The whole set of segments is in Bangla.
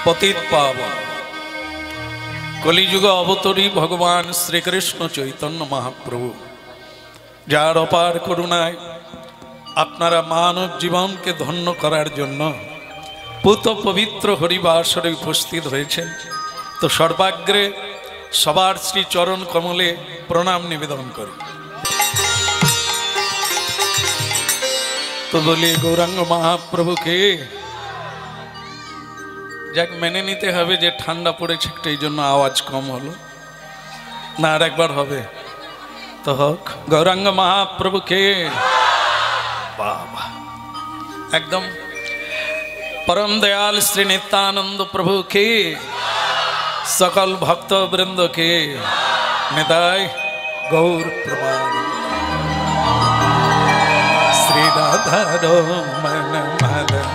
पतित पावन कलिजुग अवतरी भगवान श्रीकृष्ण चैतन्य महाप्रभु जार अपार करुणाय आपनारा मानव जीवन के धन्य करार जन्य पूत पवित्र हरिबासरे उपस्थित हয়েছেন। तो सर्वाग्रे सबार श्री चरण कमले प्रणाम निवेदन करी। तो बोलिए गौरांग महाप्रभु के যাক মেনে নিতে হবে যে ঠান্ডা পড়েছে একটু, এই জন্য আওয়াজ কম হলো না, আর একবার হবে তো হোক। গৌরাঙ্গ মহাপ্রভুকে বাবা একদম परम दयाल श्री नित्यानंद प्रभु के सकल भक्त वृंद के निदाय गौर प्रमाण। श्री राधा रमण मदन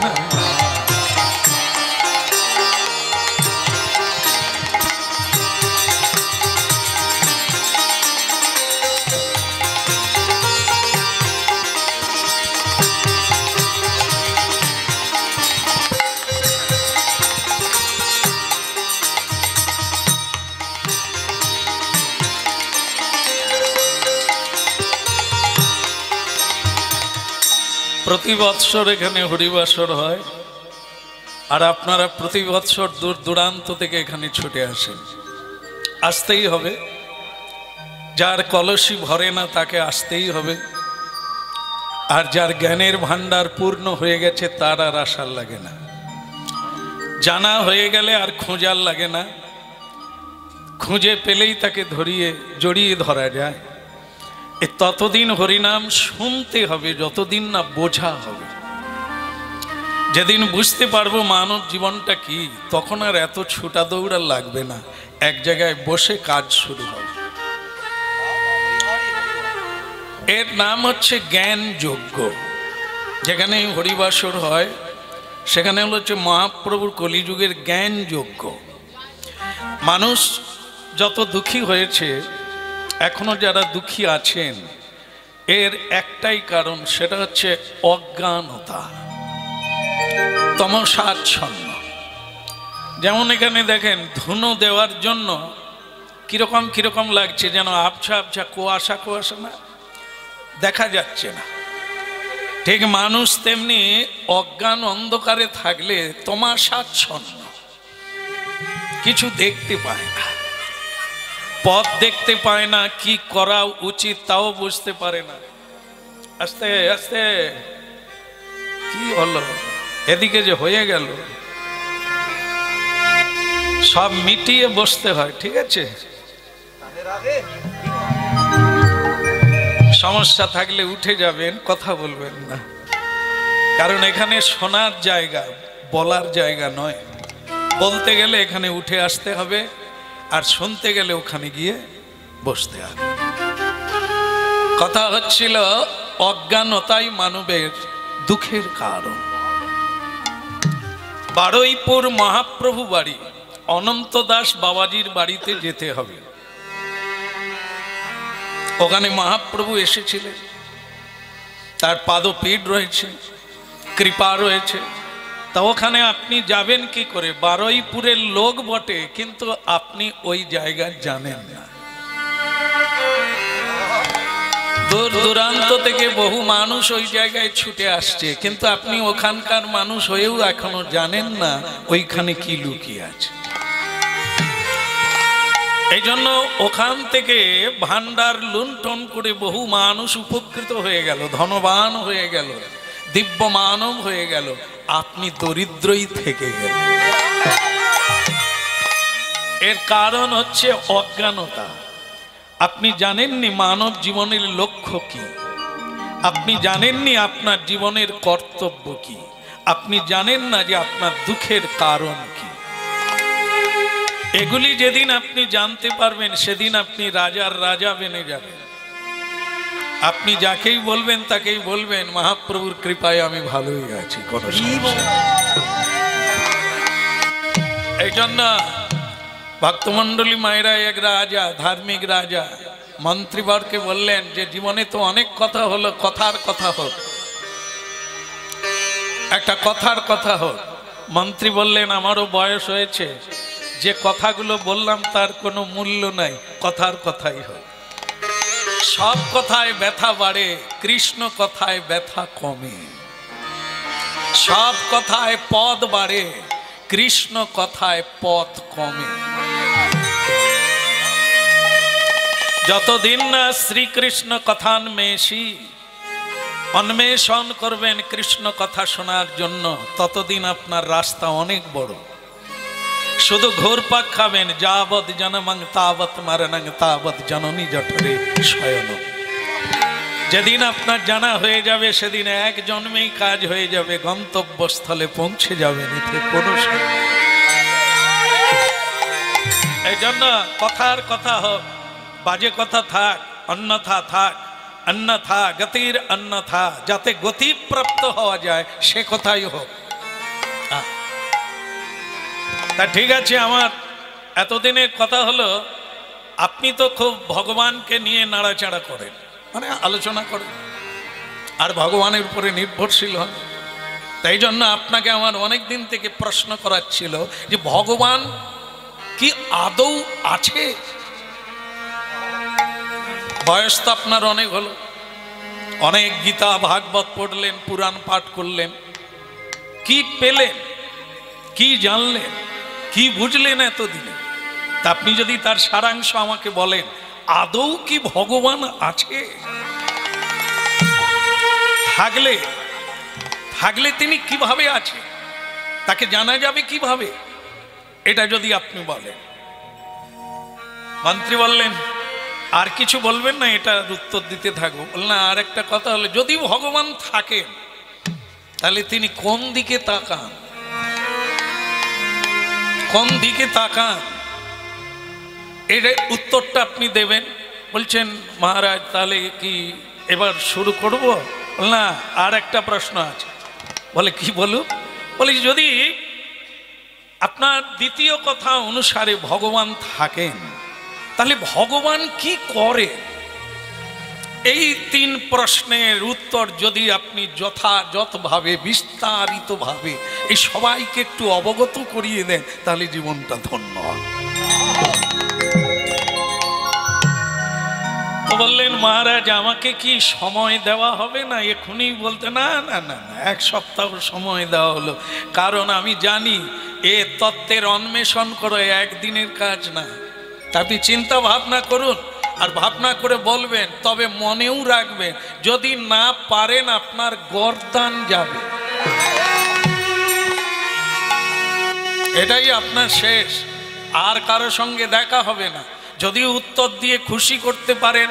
प्रति बत्सर एखाने हरिबासर हय और आपनारा प्रति बत्सर दूर दूरान्त थेके एखाने छुटे आसेन। आसतेई हबे, जार कलसी भरे ना ताके आसतेई हबे, और जार ज्ञानेर भाण्डार पूर्ण हये गेछे तार आर आसार लागे ना, जाना हये गेले आर खोजार लागे ना, खुঁজে पेलेई ताके धरिए जड़िए धरा जाए। ततदिन हरिनाम शुनते हबे যতদিন ना बोझा हबे। जेदिन बुझते पारबो मानव जीवनटा कि तखन आर एत छुटा दौड़ा लागबे ना, एक जगह बसे काज शुरू हबे। एर नाम हच्छे ज्ञान यज्ञ। जेखाने हरिबासर हय सेखाने हलो हच्छे महाप्रभुर कलिजुगेर ज्ञान यज्ञ। मानुष যত दुखी হয়েছে एखोनो जारा दुखी आছেন एर एकटाई कारण, सेटा हच्छे अज्ञानता, तमसाच्छन्न। जेमन एखाने देखें धुनो देवार जन्य किरकम किरकम लागছে, जेन आबछा आबछा कुयाशा कुयाशा ना, देखा जाच्छे ना। ठीक मानुष तेमनि अज्ञान अंधकारे थाकले तमसाच्छन्न, किछु देखते पाय ना, पथ देखते पाए ना, कि करा उचित ताओ बुझते पारे ना। आस्ते आस्ते कि हलो एदिके जे हये गेल सब मिटिए बसते हय, ठीक आछे। समस्या थाकले उठे जाबेन, कथा बोलबेन ना, कारण एखाने शोनार जायगा बलार जायगा नय। बोलते गेले एखाने उठे आसते हबे और सुनते गेले ओखाने गिये बसते हबे। कथा हच्छिल अज्ञानताई मानवेर दुखेर कारण। बारुईपुर महाप्रभु बाड़ी अनंत दास बाबाजीर बाड़ीते जेते हबे। ओखाने महाप्रभु एसेछिलेन, तार पादपीठ रयेछे, कृपा रयेछे। तो ओखाने आपनी जाबेन कि करे? बारुईपुरेर लोक बटे किन्तु आपनी ओई जायगा जानेन ना। दूर दूरान्त थेके बहु मानुष ओई जायगाय छुटे आसछे, किन्तु आपनी ओखानकार मानुष हयेও एखोनो जानेन ना ओइखाने कि लुकिয়ে আছে। এই জন্য ওখান থেকে ভান্ডার লুণ্ঠন করে বহু মানুষ উপকৃত হয়ে গেল, ধনবান হয়ে গেল, दिव्य मानव हो गेल, आपनी दरिद्रई थेके गेल। एर कारण हच्छे अज्ञानता। आपनी जानेननी मानव जीवनेर लक्ष्य की, आपनी जानेननी आपनार जीवनेर कर्तव्य की, आपनी जानेन ना जे आपनार दुखेर कारण की। एगुली जेदिन आपनी जानते पारबेन सेदिन आपनी राजार राजा बने जाबेन। আপনি যাকেই বলবেন তাকেই বলবেন মহাপ্রভুর কৃপায় আমি ভালোই আছি, কোনো সমস্যা নেই। এইজন্য ভক্তমণ্ডলী মায়েরা এক রাজা, ধার্মিক রাজা মন্ত্রীবরকে বললেন যে জীবনে তো অনেক কথা হলো, কথার কথা হোক, একটা কথার কথা হোক। মন্ত্রী বললেন আমারও বয়স হয়েছে, যে কথাগুলো বললাম তার কোনো মূল্য নাই, কথার কথাই হয়। সব কথায় ব্যথা বাড়ে, কৃষ্ণ কথায় ব্যথা কমে। সব কথায় পদ বাড়ে, কৃষ্ণ কথায় পথ কমে। যতদিন না শ্রীকৃষ্ণ কথান্বেষী অন্বেষণ করবেন কৃষ্ণ কথা শোনার জন্য, ততদিন আপনার রাস্তা অনেক বড়। শুধু ঘুরপাক খাবেন, যাবৎ জনমং তাবৎ মরণং তাবৎ জননী জঠরে শয়ন। যেদিন আপনার জানা হয়ে যাবে সেদিন এক জন্মেই কাজ হয়ে যাবে, গন্তব্যস্থলে পৌঁছে যাবেন, এতে কোনো এই জন্য কথার কথা হোক, বাজে কথা থাক, অন্যথা থাক, অন্যথা গতির অন্যথা, যাতে গতিপ্রাপ্ত হওয়া যায় সে কথাই হোক। তা ঠিক আছে, আমার এতদিনের কথা হলো, আপনি তো খুব ভগবানকে নিয়ে নাড়াচাড়া করেন, মানে আলোচনা করেন, আর ভগবানের উপরে নির্ভরশীল হন। তাই জন্য আপনাকে আমার অনেক দিন থেকে প্রশ্ন করাচ্ছিল যে ভগবান কি আদৌ আছে? বয়স তো আপনার অনেক হলো, অনেক গীতা ভাগবত পড়লেন, পুরাণ পাঠ করলেন, কি পেলেন, কি জানলেন, কি বুঝলেন এতদিনে? তা আপনি যদি তার সারাংশ আমাকে বলেন, আদৌ কি ভগবান আছে? থাকলে তিনি কিভাবে আছে, তাকে জানা যাবে কিভাবে, এটা যদি আপনি বলেন। মন্ত্রী বললেন আর কিছু বলবেন না, এটা উত্তর দিতে থাকবো। বললেন আর একটা কথা হলো, যদি ভগবান থাকেন তাহলে তিনি কোন দিকে তাকান, কোন দিকে তাকান, এর উত্তরটা আপনি দেবেন। বলছেন মহারাজ তাহলে কি এবার শুরু করব? না, আর একটা প্রশ্ন আছে। বলে কি বলুন? বলি যদি আপনার দ্বিতীয় কথা অনুসারে ভগবান থাকেন তাহলে ভগবান কি করে? এই তিন প্রশ্নের উত্তর যদি আপনি যথাযথভাবে বিস্তারিতভাবে এই সবাইকে একটু অবগত করিয়ে দেন তাহলে জীবনটা ধন্য হয়। তো বললেন মহারাজ আমাকে কি সময় দেওয়া হবে না? এখনই বলতে না না না না, এক সপ্তাহ সময় দেওয়া হলো, কারণ আমি জানি এ তত্ত্বের অন্বেষণ করো একদিনের কাজ না। আপনি চিন্তা ভাবনা করুন, আর ভাবনা করে বলবেন, তবে মনেও রাখবেন যদি না পারেন আপনার গর্দান যাবে, এটাই আপনার শেষ, আর কারো সঙ্গে দেখা হবে না। যদি উত্তর দিয়ে খুশি করতে পারেন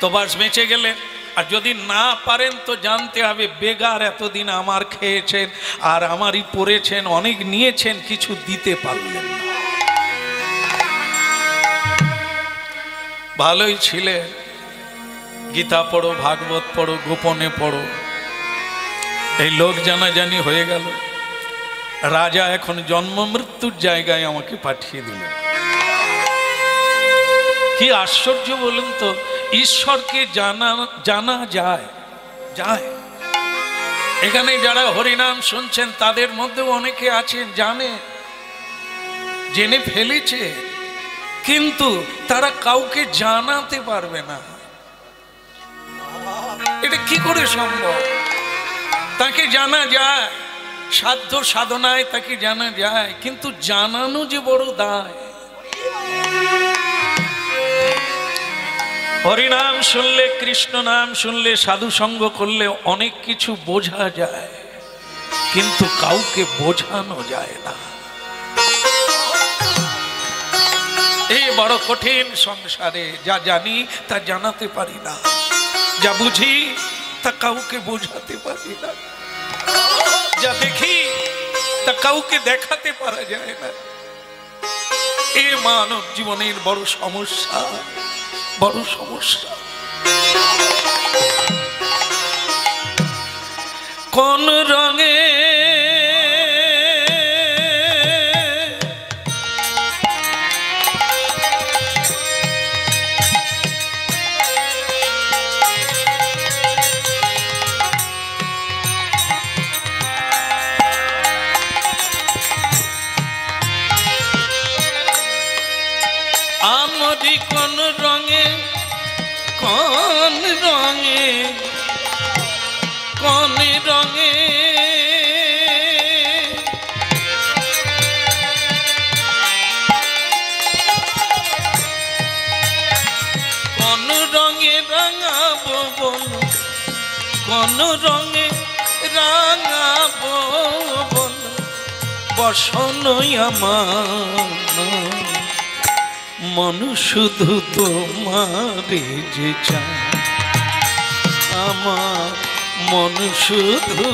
তো বাস বেঁচে গেলেন, আর যদি না পারেন তো জানতে হবে বেগার এতদিন আমার খেয়েছেন আর আমারই পড়েছেন, অনেক নিয়েছেন, কিছু দিতে পারলেন না। ভালোই ছিলেন, গীতা পড়ো, ভাগবত পড়ো, গোপনে পড়ো, এই লোক জানাজানি হয়ে গেল। রাজা এখন জন্ম মৃত্যুর জায়গায় আমাকে পাঠিয়ে দিলেন। কি আশ্চর্য বলুন তো, ঈশ্বরকে জানা যায়। এখানে যারা হরিনাম শুনছেন তাদের মধ্যেও অনেকে আছেন জেনে ফেলেছে, কিন্তু তারা কাউকে জানাতে পারবে না। এটা কি করে সম্ভব? তাকে জানা যায়, সাধ্য সাধনায় তাকে জানা যায়, কিন্তু জানানো যে বড় দায়। হরিনাম শুনলে, কৃষ্ণ নাম শুনলে, সাধু সঙ্গ করলে অনেক কিছু বোঝা যায়, কিন্তু কাউকে বোঝানো যায় না। এই বড় কঠিন সংসারে যা জানি তা জানাতে পারি না, যা বুঝি তা কাউকে বোঝাতে পারি না, যা দেখি তা কাউকে দেখাতে পারা যায় না। এ মানব জীবনের বড় সমস্যা, বড় সমস্যা। কোন রঙে কোন রঙে কোন রঙে কোন রঙে কোন রঙে রাঙাবো বলো কোন রঙে রাঙাবো বলো বসনই আমার মন শুধু তোমারে যে চায় আমার মন শুধু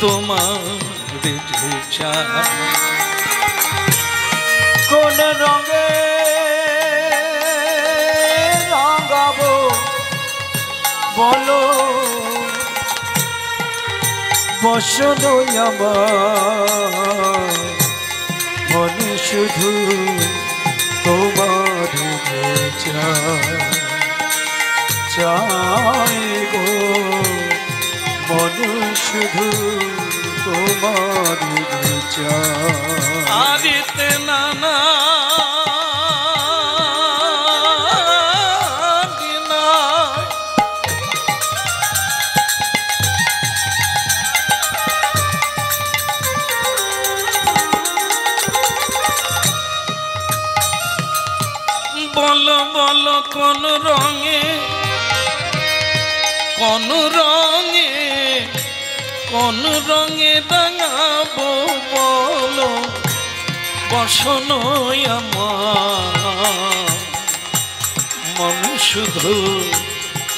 তোমারে যে চায় কোন রঙে রাঙাবো বলো বসনই আমার মন শুধু তোমার চাই গো মন শুধু তোমার আদিতে নানা বলো বলো কোন রঙে কোন রঙে কোন রঙে রাঙাবো বলো বসনই আমার মন শুধু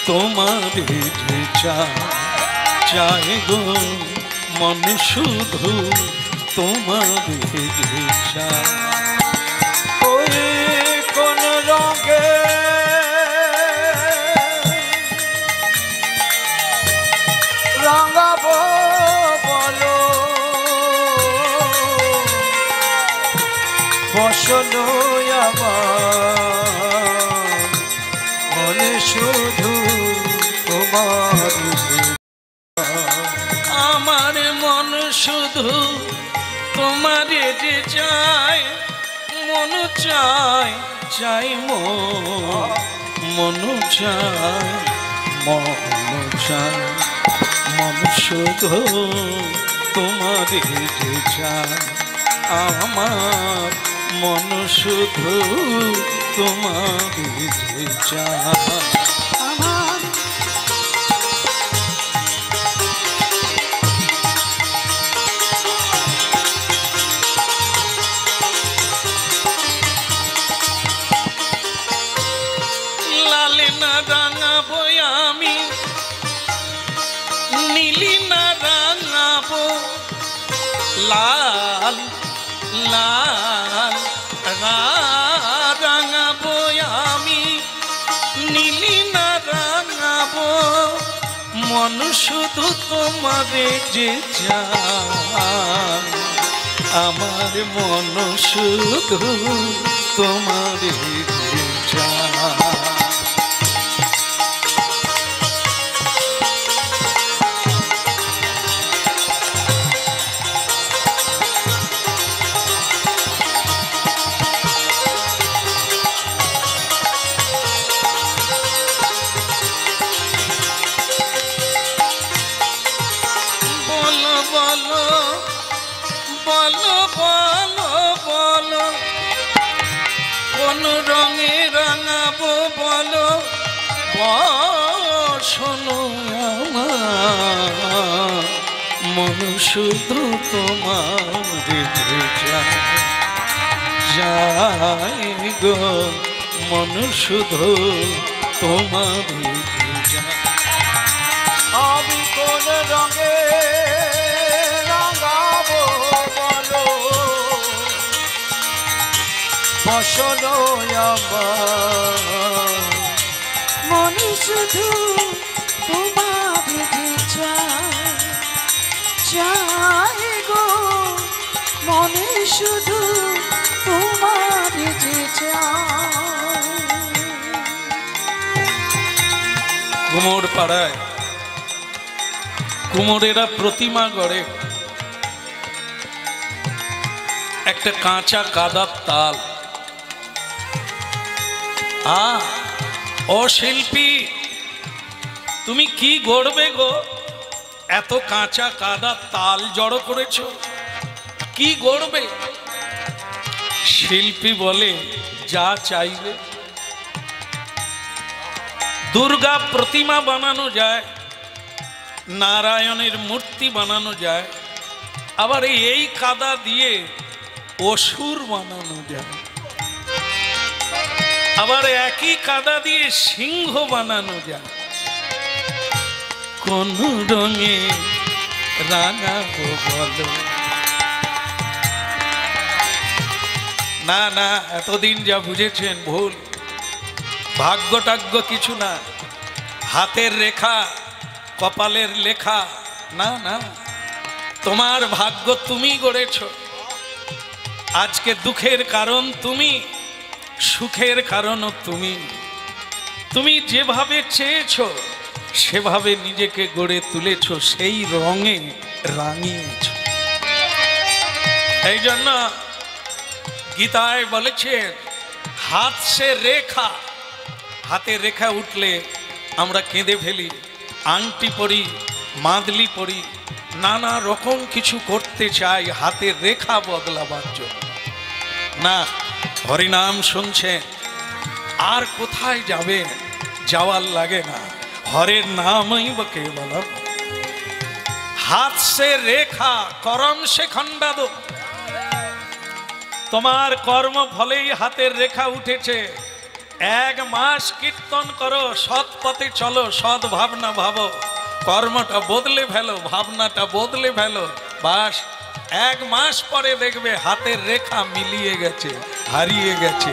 তোমারে যে চায় গো মন শুধু তোমারে যে চায় কোন রঙে রাঙাবো বলো বসনই আমার মনে শুধু তোমার আমার মন শুধু তোমারে যে চায় মন চায় চাই মন চায় মন চায় মন শুধু তোমারে যে চায় আমার মন শুধু তোমারে যে চায় রাঙাবো আমি নীলি না রাঙাবো লাল লাল রাঙাবো আমি নীলি না রাঙাবো মন শুধু তোমারে যে চায় আমার মন শুধু তোমারে যে চায় বলো বলো বলো বলো কোন রঙে রাঙাবো বলো শোনো আমার মন শুধু তোমার যায় গো মন শুধু তোমার আমি কোন রঙে রাঙাবো বলো বসনই আমার মন শুধু তোমার চাই গো মনে শুধু তোমার যে কুমোর পাড়ায় কুমোরেরা প্রতিমা গড়ে একটা কাঁচা কাদার তাল ও শিল্পী, তুমি কি গড়বে গো? এত কাঁচা কাদা তাল জড়ো করেছো, কি গড়বে? শিল্পী বলে, যা চাইবে। দুর্গা প্রতিমা বানানো যায়, নারায়ণের মূর্তি বানানো যায়, আবার এই কাদা দিয়ে অসুর বানানো যায়, আবার একই কাদা দিয়ে সিংহ বানানো যায়। কোন রঙে রাঙাবো বলো? না না, এতদিন যা বুঝেছেন ভুল। ভাগ্য টাগ্য কিছু না, হাতের রেখা, কপালের লেখা না না, তোমার ভাগ্য তুমি গড়েছ। আজকে দুঃখের কারণ তুমি, সুখের কারণও তুমি। তুমি যেভাবে চেয়েছ সেভাবে নিজেকে গড়ে তুলেছ, সেই রঙে রাঙিয়েছ। এই জন্য গীতায় বলেছেন, হাত সে রেখা। হাতে রেখা উঠলে আমরা কেঁদে ফেলি, আংটি পরি, মাদলি পরি, নানা রকম কিছু করতে চাই হাতের রেখা বদলাবার জন্য। না, হরিনাম শুনছেন, আর কোথায় যাবেন? যাওয়ার লাগে না, হরের নামই বা কেবল। হাত সে রেখা, করম সে খণ্ডাদ। তোমার কর্ম ফলেই হাতের রেখা উঠেছে। 1 মাস কীর্তন করো, সৎ পথে চলো, সৎ ভাবনা ভাবো, কর্মটা বদলে ফেলো, ভাবনাটা বদলে ফেলো, বাস 1 মাস পরে দেখবে হাতের রেখা মিলিয়ে গেছে, হারিয়ে গেছে।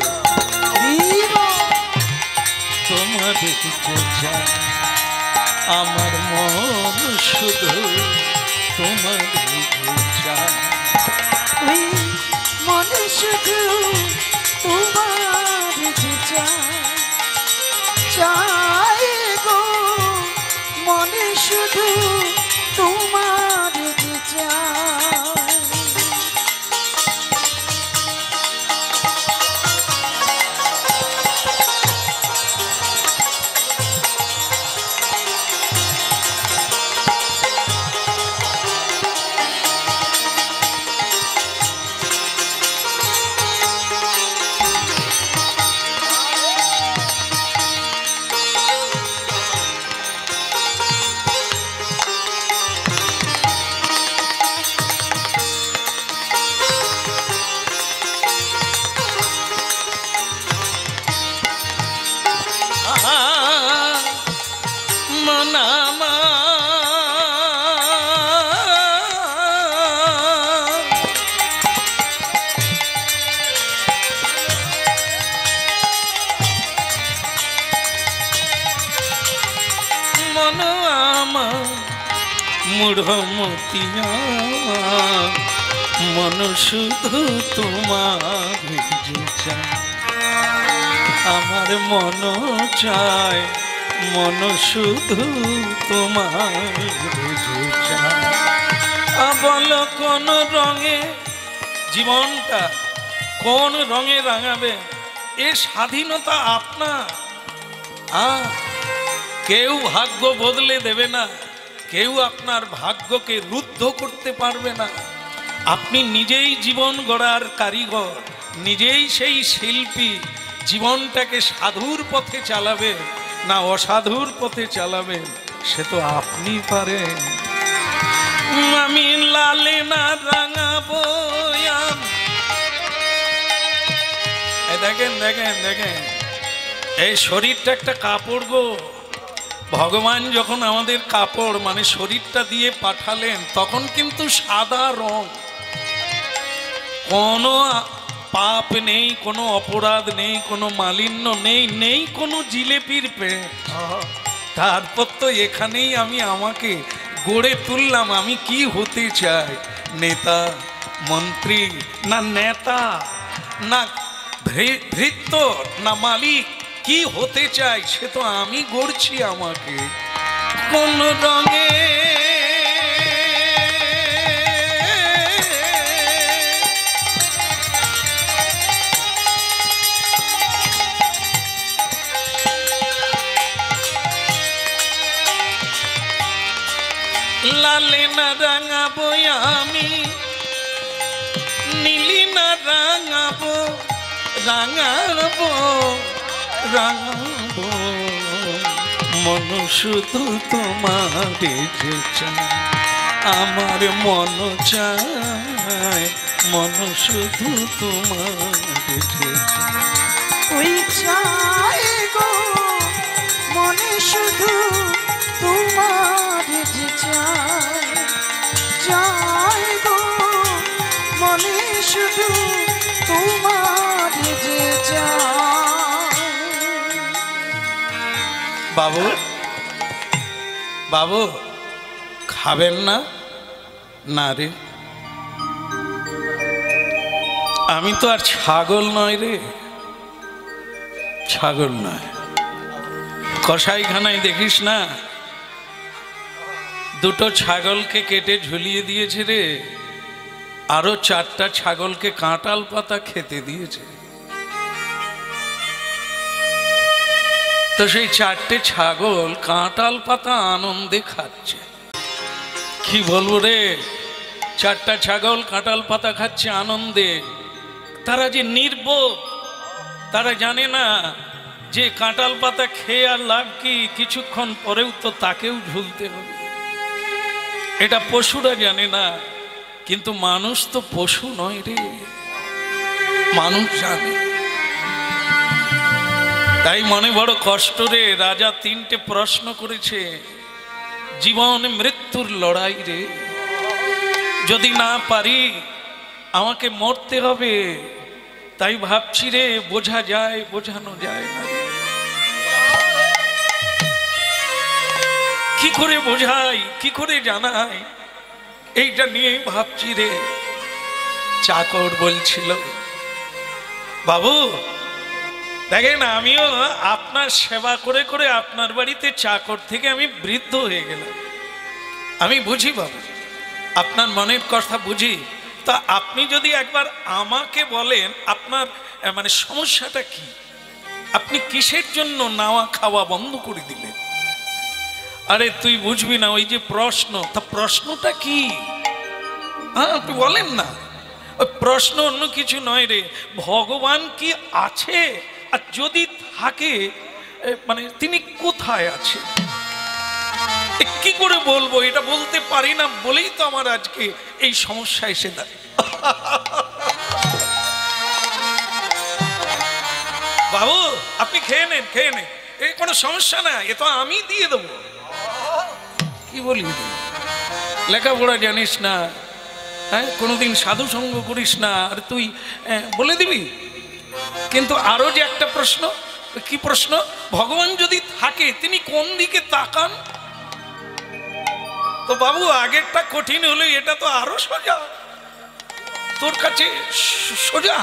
তোমার আমার মন শুধু তোমার মনে শুধু তোমার চাই গো, মনে শুধু তোমার চাই। মূঢ়মতিয়া মন শুধু তোমার চায়, আমার মন চায়, মন শুধু তোমার চায়। বলো কোন রঙে জীবনটা, কোন রঙে রাঙাবে? এ স্বাধীনতা আপনার। কেউ ভাগ্য বদলে দেবে না, কেউ আপনার ভাগ্যকে রুদ্ধ করতে পারবে না। আপনি নিজেই জীবন গড়ার কারিগর, নিজেই সেই শিল্পী। জীবনটাকে সাধুর পথে চালাবেন না অসাধুর পথে চালাবেন, সে তো আপনি পারেন। আমি লালে না রাঙাবো। দেখেন দেখেন দেখেন, এই শরীরটা একটা কাপড় গো। ভগবান যখন আমাদের কাপড় মানে শরীরটা দিয়ে পাঠালেন, তখন কিন্তু সাদা রং, কোনো পাপ নেই, কোনো অপরাধ নেই, কোনো মালিন্য নেই, নেই কোনো জিলেপির পেট। তারপর তো এখানেই আমি আমাকে গড়ে তুললাম। আমি কি হতে চাই? নেতা, মন্ত্রী, না নেতা, না ভৃত্য, না মালিক, কি হতে চাই সে তো আমি গড়ছি আমাকে। কোন রঙে না রাঙাবো আমি, নীলি না রাঙাবো, রাঙাবো রাঙাবো মন শুধু তোমারে যে চায়, আমার মন চায়, মন শুধু তোমারে যে চায়। ওই চাই গো মনে শুধু তোমার যে চাই, চাই গো মনে শুধু তোমার যে চাই। বাবু, বাবু খাবেন না? না রে, আমি তো আর ছাগল নয় রে, ছাগল নয়। কসাইখানায় দেখিস না, দুটো ছাগলকে কেটে ঝুলিয়ে দিয়েছে রে, আরো 4টা ছাগলকে কাঁঠাল পাতা খেতে দিয়েছে। তো সেই 4টে ছাগল কাঁঠাল পাতা আনন্দে খাচ্ছে। কি বলবো রে, 4টা ছাগল কাঁঠাল পাতা খাচ্ছে আনন্দে। তারা যে নির্বোধ, তারা জানে না যে কাঁঠাল পাতা খেয়ে আর লাভ কি, কিছুক্ষণ পরেও তো তাকেও ঝুলতে হবে। এটা পশুরা জানে না, কিন্তু মানুষ তো পশু নয় রে, মানুষ জানে। তাই মনে বড় কষ্ট রে। রাজা 3টে প্রশ্ন করেছে, জীবন মৃত্যুর লড়াই রে, যদি না পারি আমাকে মরতে হবে। তাই ভাবছি রে, বোঝা যায় বোঝানো যায় না, কি করে বোঝাই, কি করে জানাই, এইটা নিয়ে ভাবছি রে। চাকর বলছিল, বাবু দেখেন আমিও আপনার সেবা করে করে আপনার বাড়িতে চাকর থেকে আমি বৃদ্ধ হয়ে গেলাম। আমি বুঝি বাবু, আপনার মনের কথা বুঝি। তা আপনি যদি একবার আমাকে বলেন আপনার মানে সমস্যাটা কি, আপনি কিসের জন্য নাওয়া খাওয়া বন্ধ করে দিলেন? আরে তুই বুঝবি না, ওই যে প্রশ্ন, তা প্রশ্নটা কি? হ্যাঁ আপনি বলেন না। ওই প্রশ্ন অন্য কিছু নয় রে, ভগবান কি আছে, আর যদি থাকে মানে তিনি কোথায় আছে? কি করে বলবো, এটা বলতে পারি না বলেই তো আমার আজকে এই সমস্যা এসে দেয়। বাবু আপনি খেয়ে নেন, খেয়ে নেন, এই কোনো সমস্যা না, এ তো আমি দিয়ে দেবো। কি বলি, লেখাপড়া জানিস না, হ্যাঁ কোনোদিন সাধু সঙ্গ করিস না, আর তুই বলে দিবি? কিন্তু আরো যে একটা প্রশ্ন, কি প্রশ্ন? ভগবান যদি থাকে তিনি কোন দিকে তাকান? তো বাবু আগেরটা কঠিন হলে এটা তো আরো সোজা, তোর কাছে সোজা।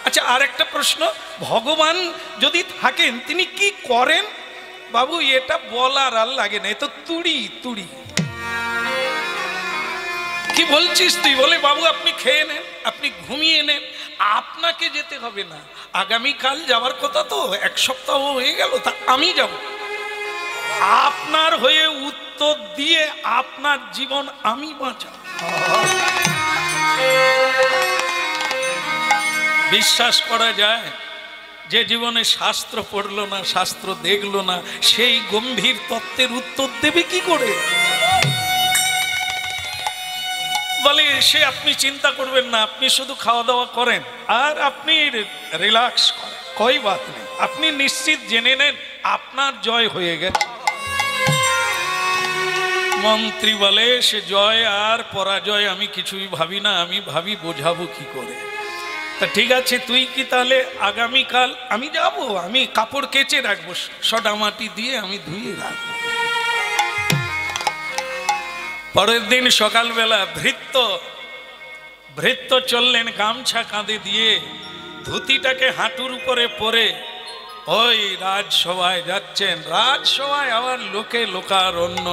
আচ্ছা আর একটা প্রশ্ন, ভগবান যদি থাকেন তিনি কি করেন? বাবু এটা বলার আর লাগে না, এ তো তুড়ি তুড়ি। কি বলছিস তুই? বলে বাবু আপনি খেয়ে নেন, আপনি ঘুমিয়ে নেন, আপনাকে যেতে হবে না। আগামীকাল যাওয়ার কথা তো, 1 সপ্তাহ হয়ে গেল, তা আমি যাব আপনার হয়ে উত্তর দিয়ে, আপনার জীবন আমি বাঁচাবো। বিশ্বাস করা যায় যে জীবনে শাস্ত্র পড়লো না, শাস্ত্র দেখলো না, সেই গম্ভীর তত্ত্বের উত্তর দেবে কি করে? বলে সে আপনি চিন্তা করবেন না, আপনি শুধু খাওয়া দাওয়া করেন আর আপনি রিল্যাক্স করেন, কই বাত নেই, আপনি নিশ্চিত জেনে নেন আপনার জয় হয়ে গেছে। মন্ত্রী বলে সে জয় আর পরাজয় আমি কিছুই ভাবি না, আমি ভাবি বোঝাবো কি করে। তা ঠিক আছে, তুই কি তাহলে আগামীকাল? আমি যাব, আমি কাপড় কেচে রাখবো, সডা মাটি দিয়ে আমি ধুয়ে রাখবো। পরের দিন সকালবেলা ভৃত্য চললেন গামছা কাঁধে দিয়ে, ধুতিটাকে হাঁটুর উপরে পরে ওই রাজসভায় যাচ্ছেন। রাজসভায় আবার লোকে লোকারণ্য,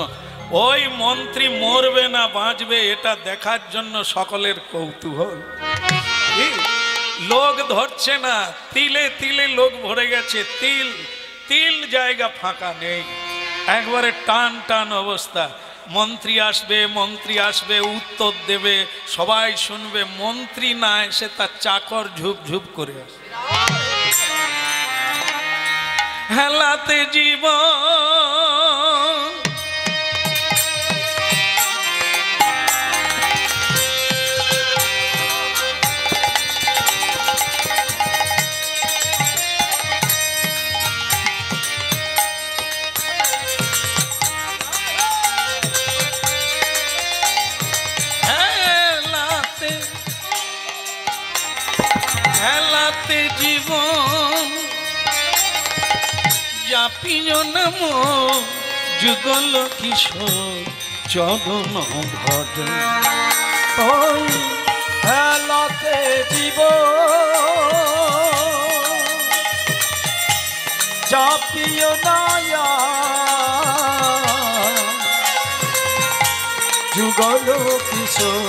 ওই মন্ত্রী মরবে না বাঁচবে এটা দেখার জন্য সকলের কৌতূহল। লোক ধরছে না, তিলে তিলে লোক ভরে গেছে, তিল তিল জায়গা ফাঁকা নেই, একবারে টান টান অবস্থা। মন্ত্রী আসবে উত্তর দেবে, সবাই শুনবে। মন্ত্রী না এসে তার চাকর ঝুপ ঝুপ করে আসে। হেলাতে জীবন হেলাতে জীবন জাপিও নাম যুগল কিশোর চরণ ভজন। ওই হেলাতে জীব জাপিও নায়া যুগল কিশোর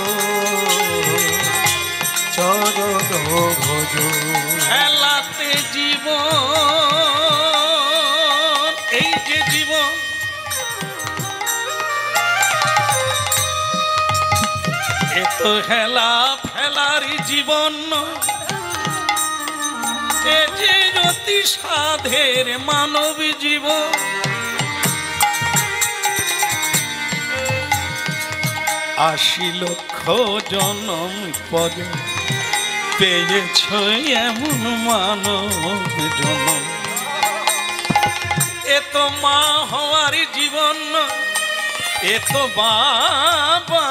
চরণ ভজন। হেলাতে জীবন, এই যে জীবন এ তো হেলা ফেলারই জীবন নয়, এ যে অতি সাধের মানব জীবন। আশি লক্ষ জনম পরে পেয়েছ এমন মানব জনম। এ তো মা হওয়ার জীবন নয়, এ তো বাবা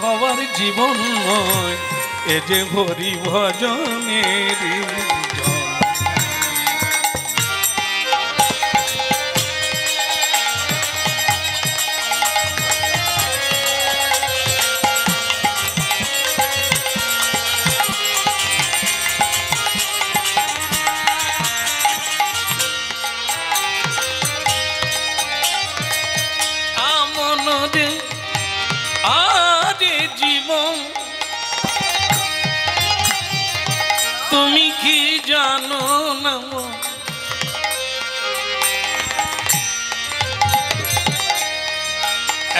হওয়ার জীবন নয়, এ যে হরি ভজনের জন। জীবন তুমি কি জানো না?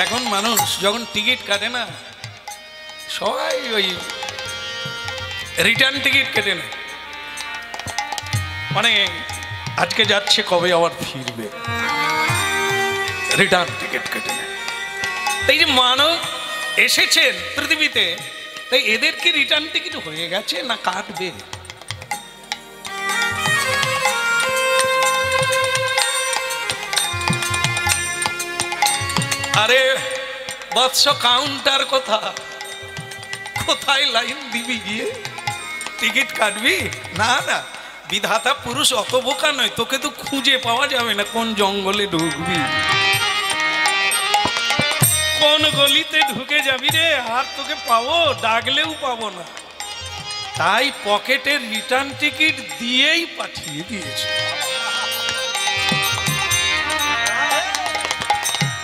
এখন মানুষ যখন টিকিট কাটে না, সবাই ওই রিটার্ন টিকিট কেটে না, মানে আজকে যাচ্ছে কবে আবার ফিরবে, রিটার্ন টিকিট কেটে নেয়। এই যে মানব এসেছেন পৃথিবীতে, তাই এদের কি রিটার্ন টিকিট হয়ে গেছে না কাটবে? আরে বৎস কাউন্টার কোথায় লাইন দিবি গিয়ে টিকিট কাটবি? না না, বিধাতা পুরুষ অত বোকা নয়, তোকে তো খুঁজে পাওয়া যাবে না কোন জঙ্গলে ঢুকবি, কোন গলিতে ঢুকে যাবি রে, আর তোকে পাবো ডাকলেও পাবো না। তাই পকেটের রিটার্ন টিকিট দিয়েই পাঠিয়ে দিয়েছে।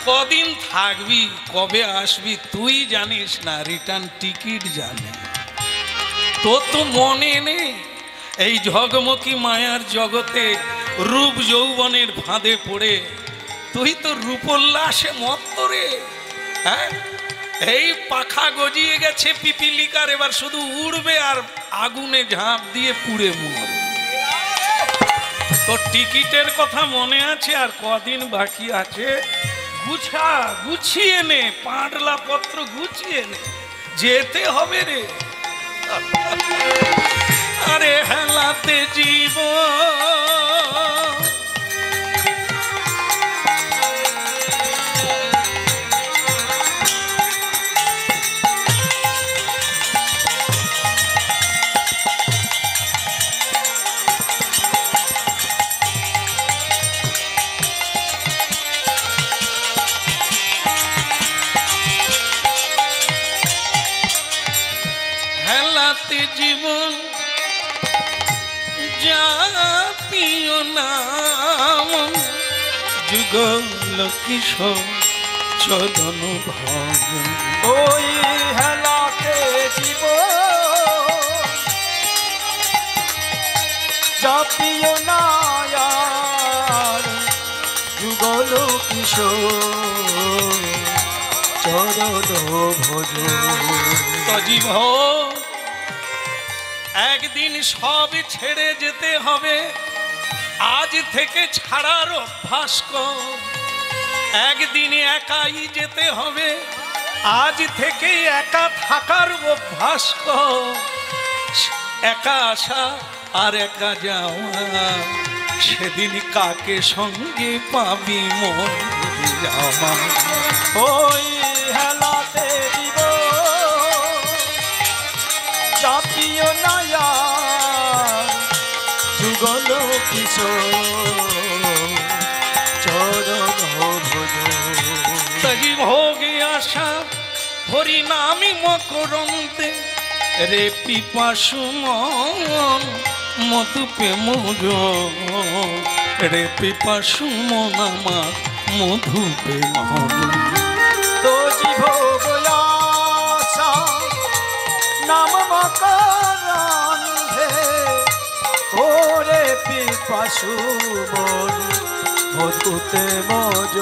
কদিন থাকবি, কবে আসবি তুই জানিস না, রিটার্ন টিকিট জানে। তোর তো মনে নেই এই ঝগমকি মায়ার জগতে রূপ যৌবনের ফাঁদে পড়ে তুই তো রূপোল্লাসে মত্ত রে। হ্যাঁ, এই পাখা গজিয়ে গেছে পিপিলিকার, এবার শুধু উড়বে আর আগুনে ঝাঁপ দিয়ে পুড়ে মরবে। তোর টিকিটের কথা মনে আছে? আর কদিন বাকি আছে, গুছিয়ে নে, পাঁটলা পত্র গুছিয়ে নে, যেতে হবে রে। আরে হেলাতে জীবন জীবন জাপিও নাম যুগল কিশোর চরণ ভজন। ওই হেলাতে জীবন জাপিও নায়ার যুগল কিশোর চরণ ভজ। তজিভ একদিন সব ছেড়ে যেতে হবে, আজ থেকে ছাড়ার অভ্যাস কর। একদিন একাই যেতে হবে, আজ থেকে একা থাকার অভ্যাস কর। একা আসা আর একা যাওয়া, সেদিন কাকে সঙ্গে পাবি মন আমার। ওই হেলাতে দিব চাপিও নয়া যুগল কিশোর চরণ ভজ। তজি ভোগে আসা হরি নামি মকরন্তে, রে পিপাসু মন মধুপে মোজ, রে পিপাসু মন আমার মধুপে মোজ। তো জীব আশা নাম মকরন্ধে, ওরে পিপাসু মন মধুতে মজ।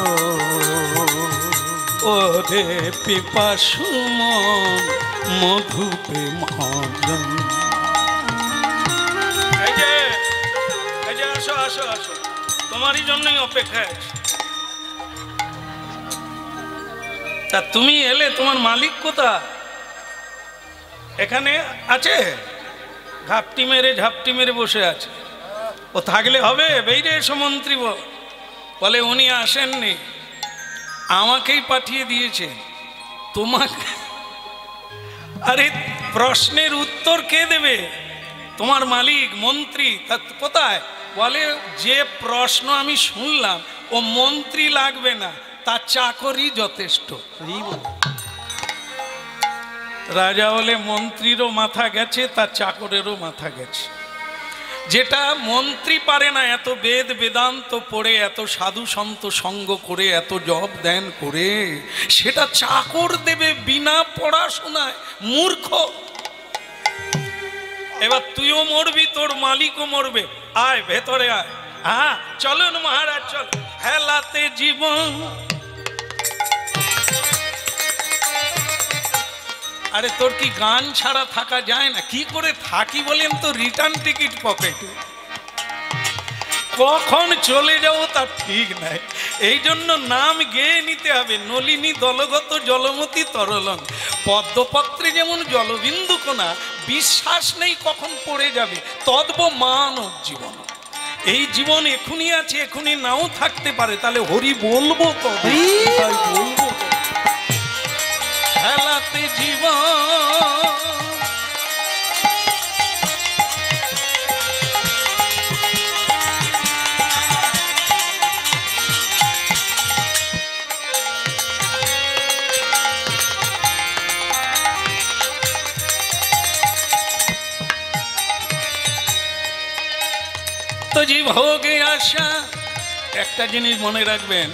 ওরে পিপাসু মন মধুপে মোজ। এই যে আসো আসো আসো, তোমারই জন্যই অপেক্ষায় আছি। তা তুমি এলে, তোমার মালিক কোথা? এখানে আছে, ঝাপটি মেরে বসে আছে। ও থাকলে হবে? বেরিয়ে এসো মন্ত্রী বলে উনি আসেননি, আমাকেই পাঠিয়ে দিয়েছে তোমাকে। আরে প্রশ্নের উত্তর কে দেবে? তোমার মালিক মন্ত্রী। তা কোথায়? বলে যে প্রশ্ন আমি শুনলাম ও মন্ত্রী লাগবে না, তার চাকরি যথেষ্ট। রাজা বলে মন্ত্রীরও মাথা গেছে, তার চাকরেরও মাথা গেছে। যেটা মন্ত্রী পারে না, এত বেদ বেদান্ত পড়ে, এত সাধু সন্ত সঙ্গ করে, এত জপ ধ্যান করে, সেটা চাকর দেবে বিনা পড়াশোনায়। মূর্খ। এবার তুইও মরবি, তোর মালিকও মরবে। আয় ভেতরে আয়। হ্যাঁ চলুন মহারাজ, চল। হেলাতে জীবন। আরে তোর কি গান ছাড়া থাকা যায় না? কি করে থাকি বলেন তো? রিটার্ন টিকিট পকেটে, কখন চলে যাবো তার ঠিক নাই। এই জন্য নাম গেয়ে নিতে হবে। নলিনী দলগত জলমতি তরলং, পদ্মপত্রে যেমন জলবিন্দু কোনা, বিশ্বাস নেই কখন পড়ে যাবে। তদ্ব মানব জীবন। এই জীবন এখনই আছে, এখনই নাও থাকতে পারে। তাহলে হরি বলবো কবে? বলবো হেলাতে জীবন। তো জীব ভোগে আসা। একটা জিনিস মনে রাখবেন,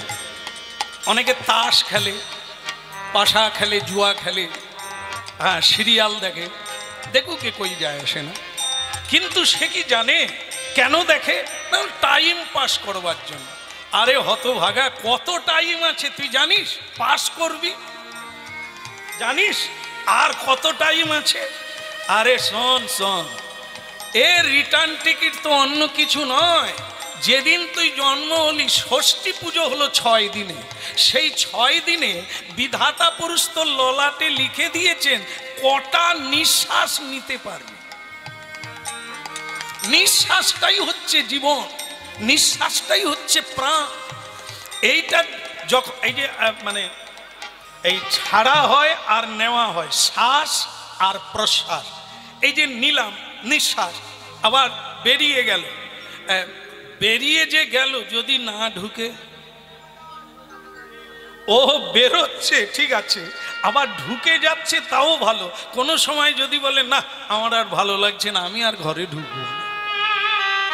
অনেকে তাস খেলে, পাশা খেলে, জুয়া খেলে, হ্যাঁ সিরিয়াল দেখে, দেখুক কে কই যায় আসে না। কিন্তু সে কি জানে কেন দেখে? না, টাইম পাস করবার জন্য। আরে হতভাগা, কত টাইম আছে তুই জানিস? পাস করবি জানিস? আর কত টাইম আছে? আরে শোন শোন, এর রিটার্ন টিকিট তো অন্য কিছু নয়। যেদিন তুই জন্ম হলি, ষষ্ঠী পুজো হলো 6 দিনে। সেই 6 দিনে বিধাতা পুরুষ তো ললাটে লিখে দিয়েছেন কটা নিঃশ্বাস নিতে পারবে। নিঃশ্বাসটাই হচ্ছে জীবন, নিঃশ্বাসটাই হচ্ছে প্রাণ। এইটা যখন এই যে মানে এই ছাড়া হয় আর নেওয়া হয়, শ্বাস আর প্রশ্বাস। এই যে নিলাম নিঃশ্বাস, আবার বেরিয়ে গেল, বেরিয়ে যে গেল যদি না ঢুকে, ও বেরোচ্ছে ঠিক আছে, আবার ঢুকে যাচ্ছে তাও ভালো। কোনো সময় যদি বলে না আমার আর ভালো লাগছে না, আমি আর ঘরে ঢুকবো না,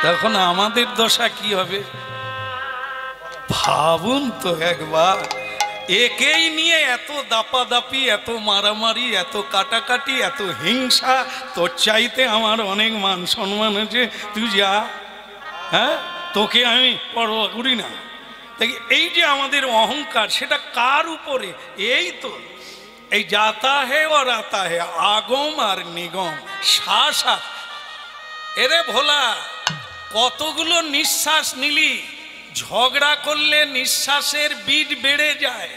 তখন আমাদের দশা কি হবে ভাবুন তো একবার। একেই নিয়ে এত দাপাদাপি, এত মারামারি, এত কাটাকাটি, এত হিংসা। তোর চাইতে আমার অনেক মান সম্মান আছে, তুই যা, হ্যাঁ তোকে আমি পরোয়া করি না। এই যে আমাদের অহংকার, সেটা কার উপরে? এই তো এই যাতা হে और आता है আগম আর নিগম শ্বাস। এরে ভোলা, কতগুলো নিঃশ্বাস নিলি? ঝগড়া করলে নিঃশ্বাসের বিট বেড়ে যায়,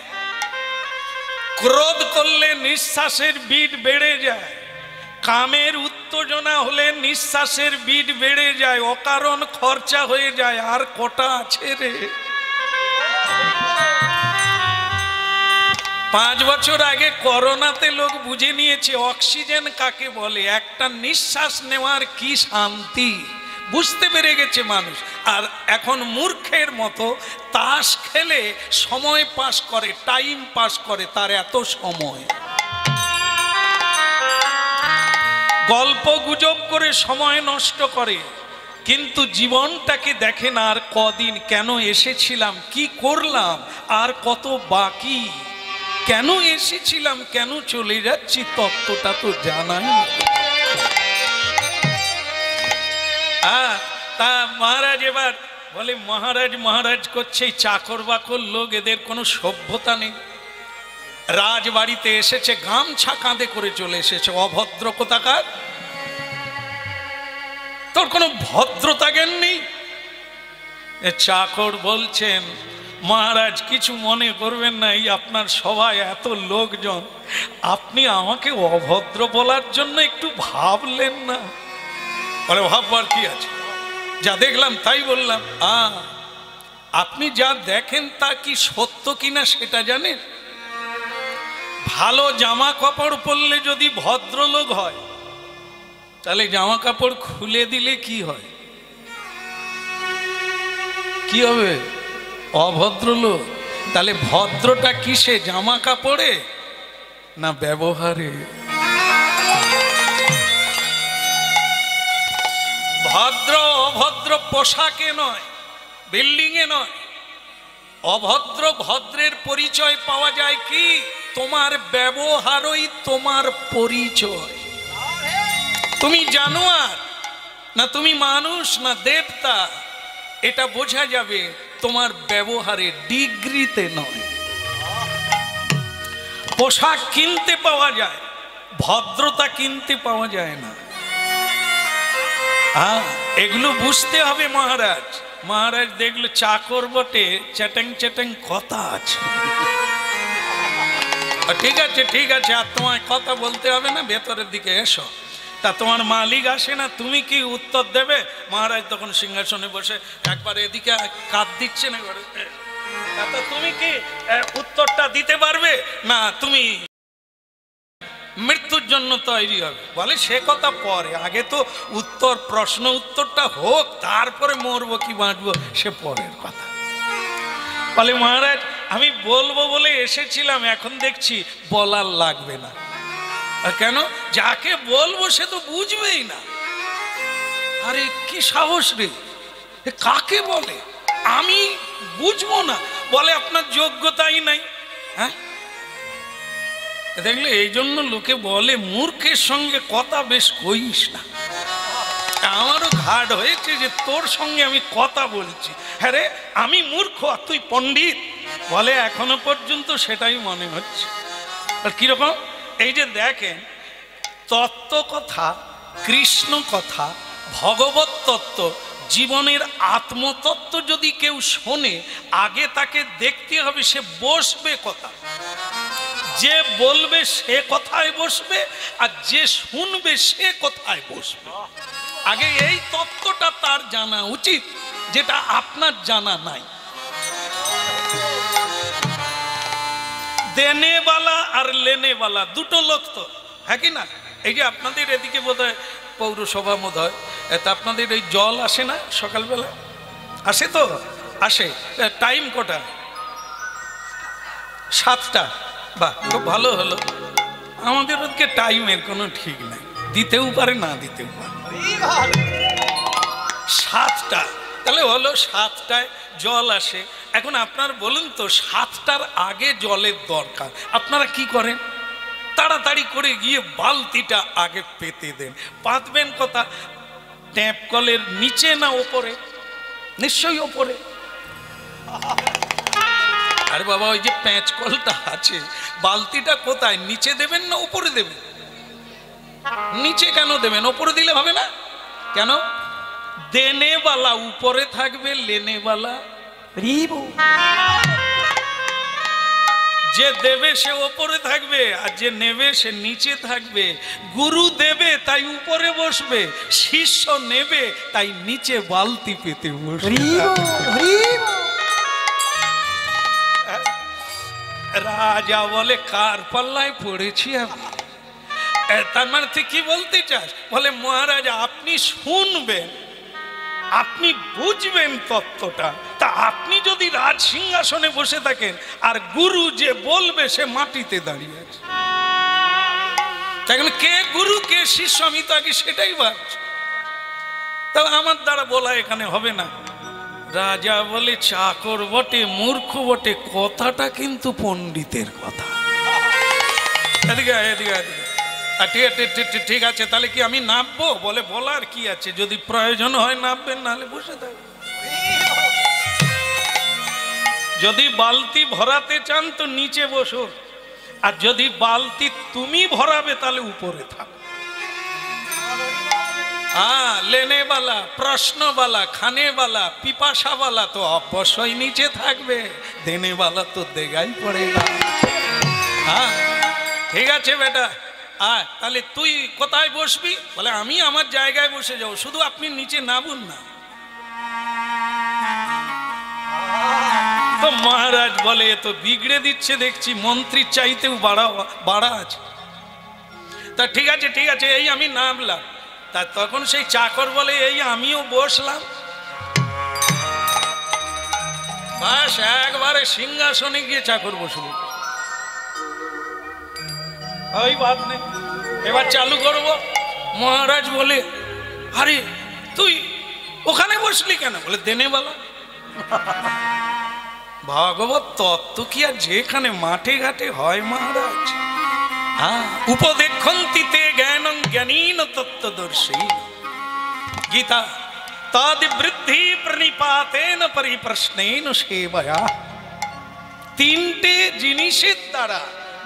ক্রোধ করলে নিঃশ্বাসের বিট বেড়ে যায়, কামের উত্তেজনা হলে নিঃশ্বাসের বিট বেড়ে যায়, অকারণ খরচা হয়ে যায়। আর কটা আছে রে? 5 বছর আগে করোনাতে লোক বুঝে নিয়েছে অক্সিজেন কাকে বলে, একটা নিঃশ্বাস নেওয়ার কি শান্তি বুঝতে পেরে গেছে মানুষ। আর এখন মূর্খের মতো তাস খেলে সময় পাস করে, টাইম পাস করে, তার এত সময়। গল্প গুজব করে সময় নষ্ট করে, কিন্তু জীবনটাকে দেখে না। আর কদিন, কেন এসেছিলাম, কি করলাম, আর কত বাকি, কেন এসেছিলাম, কেন চলে যাচ্ছি, তত্ত্বটা তো জানাই। তা মহারাজ এবার বলে মহারাজ মহারাজ করছে, চাকর বাকর লোক, এদের কোনো সভ্যতা নেই। রাজবাড়িতে এসেছে, গামছা কাঁধে করে চলে এসেছে, অভদ্র কোথাকার। তোর কোনো ভদ্রতা জ্ঞান নেই। চাকর বলছেন, মহারাজ কিছু মনে করবেন না, এই আপনার সভায় এত লোকজন, আপনি আমাকে অভদ্র বলার জন্য একটু ভাবলেন না। বলে ভাববার কি আছে, যা দেখলাম তাই বললাম। আপনি যা দেখেন তা কি সত্য কিনা সেটা জানেন? ভালো জামা কাপড় পরলে যদি ভদ্রলোক হয়, তাহলে জামা কাপড় খুলে দিলে কি হয়? কি হবে? অভদ্রলোক। তাহলে ভদ্রটা কিসে, জামা কাপড়ে না ব্যবহারে? ভদ্র অভদ্র পোশাকে নয়, বিল্ডিং এ নয়। অভদ্র ভদ্রের পরিচয় পাওয়া যায় কি? তোমার ব্যবহারই তোমার পরিচয়। তুমি জানোয়ার না তুমি মানুষ না দেবতা, এটা বোঝা যাবে তোমার ব্যবহারে, ডিগ্রিতে নয়। পোশাক কিনতে পাওয়া যায়, ভদ্রতা কিনতে পাওয়া যায় না। এগুলো বুঝতে হবে মহারাজ। মহারাজ দেখলো চাকর বটে, চ্যাটাং চ্যাটাং কথা আছে। ঠিক আছে ঠিক আছে, আর তোমায় কথা বলতে হবে না, ভেতরের দিকে এসো। তা তোমার মালিক আসে না, তুমি কি উত্তর দেবে? মহারাজ তখন সিংহাসনে বসে একবার এদিকে কাঁধ দিচ্ছেন, একবার। তা তুমি কি উত্তরটা দিতে পারবে না? তুমি মৃত্যুর জন্য তৈরি হবে। বলে সে কথা পরে, আগে তো উত্তর, প্রশ্ন উত্তরটা হোক, তারপরে মরবো কি বাঁচবো সে পরের কথা। বলে মহারাজ আমি বলবো বলে এসেছিলাম, এখন দেখছি বলার লাগবে না। কেন? যাকে বলবো সে তো বুঝবেই না। আরে কি সাহস রে, কাকে বলে? আমি বুঝবো না? বলে আপনার যোগ্যতাই নাই। হ্যাঁ, দেখলে এই জন্য লোকে বলে মূর্খের সঙ্গে কথা বেশ কইস না। আমারও ঘাট হয়েছে যে তোর সঙ্গে আমি কথা বলছি, হ্যাঁ রে আমি মূর্খ আর তুই পণ্ডিত। বলে এখনো পর্যন্ত সেটাই মনে হচ্ছে। আর কিরকম? এই যে দেখেন, তত্ত্ব কথা, কৃষ্ণ কথা, ভগবত তত্ত্ব, জীবনের আত্মতত্ত্ব যদি কেউ শোনে, আগে তাকে দেখতে হবে সে বসবে কোথায়। যে বলবে সে কোথায় বসবে, আর যে শুনবে সে কোথায় বসবে। আগে এই তত্ত্বটা তার জানা উচিত, যেটা আপনার জানা নাই। দেনেওয়ালা আর লেনেওয়ালা দুটো লোক তো, হ্যাঁ কি না? এই যে আপনাদের এদিকে বোধহয় পৌরসভা বোধ হয়, তা আপনাদের এই জল আসে না সকালবেলা? আসে তো? আসে। টাইম কটা? 7টা। বাহ, খুব ভালো হলো। আমাদের ওদিকে টাইমের কোনো ঠিক নাই, দিতেও পারে না দিতেও পারে। 7টা, তাহলে হলো 7টায় জল আসে। এখন আপনার বলুন তো, 7টার আগে জলের দরকার, আপনারা কি করেন? তাড়াতাড়ি করে গিয়ে বালতিটা আগে পেতে দেন। পাতবেন কথা? ট্যাপ কলের নিচে না ওপরে? নিশ্চয়ই ওপরে। আরে বাবা ওই যে প্যাঁচ কলটা আছে, বালতিটা কোথায়, নিচে দেবেন না উপরে দেবেন? নিচে কেন দেবেন? উপরে দিলে হবে না কেন? দেনেওয়ালা উপরে থাকবে, লেনেওয়ালা যে দেবে সে ওপরে থাকবে, আর যে নেবে সে নিচে থাকবে। গুরু দেবে তাই উপরে বসবে, শিষ্য নেবে তাই নিচে বালতি পেতে বসবে। রাজা বলে কার পাল্লায় পড়েছি আমি? তার মানে তুই কি বলতে চাস? বলে মহারাজ আপনি শুনবেন, আপনি বুঝবেন তত্ত্বটা, তা আপনি যদি রাজ সিংহাসনে বসে থাকেন আর গুরু যে বলবে সে মাটিতে দাঁড়িয়ে আছে, এখন কে গুরু কে শিষ্য আমি তো আগে সেটাই ভাবছি। তাহলে আমার দ্বারা বলা এখানে হবে না। রাজা বলে চাকর বটে, মূর্খ বটে, কথাটা কিন্তু পণ্ডিতের কথা। এদিকে এদিকে এদিকে। ঠিক আছে, তাহলে কি আমি নামবো? বলে বলার কি আছে, যদি প্রয়োজন হয় নামবেন, নাহলে বসে থাকবেন। যদি বালতি ভরাতে চান তো নিচে বসো, আর যদি বালতি তুমি ভরাবে তাহলে উপরে থাকো। হ্যাঁ, লেনেওয়ালা, প্রশ্নওয়ালা, খানেওয়ালা, পিপাসাওয়ালা তো অবশ্যই নিচে থাকবে, দেনেওয়ালা তো দেগাই পড়েগা। হ্যাঁ ঠিক আছে বেটা, তাহলে তুই কোথায় বসবি? বলে আমি আমার জায়গায় বসে যাবো, শুধু আপনি নিচে নামুন না। তো মহারাজ বলে এ তো বিগড়ে দিচ্ছে দেখছি, মন্ত্রীর চাইতেও বাড়া আছে। তা ঠিক আছে ঠিক আছে, এই আমি নামলাম। তা তখন সেই চাকর বলে এই আমিও বসলাম। বাস একবারে সিংহাসনে গিয়ে চাকর বসল। ওই বাদ নেই, এবার চালু করবো। মহারাজ বলে আরে তুই ওখানে বসলি কেন? বলে দেনেওয়ালা। ভাগবত তত্ত্ব কি আর যেখানে মাঠে ঘাটে হয় মহারাজ? হ্যাঁ, উপদেক্ষন্তিতে জ্ঞানং জ্ঞানীন তত্ত্বদর্শী। গীতা তদ বৃদ্ধি প্রণিপাতেন পরিপ্রশ্নেন সেবয়া। তিনটে জিনিসের দ্বারা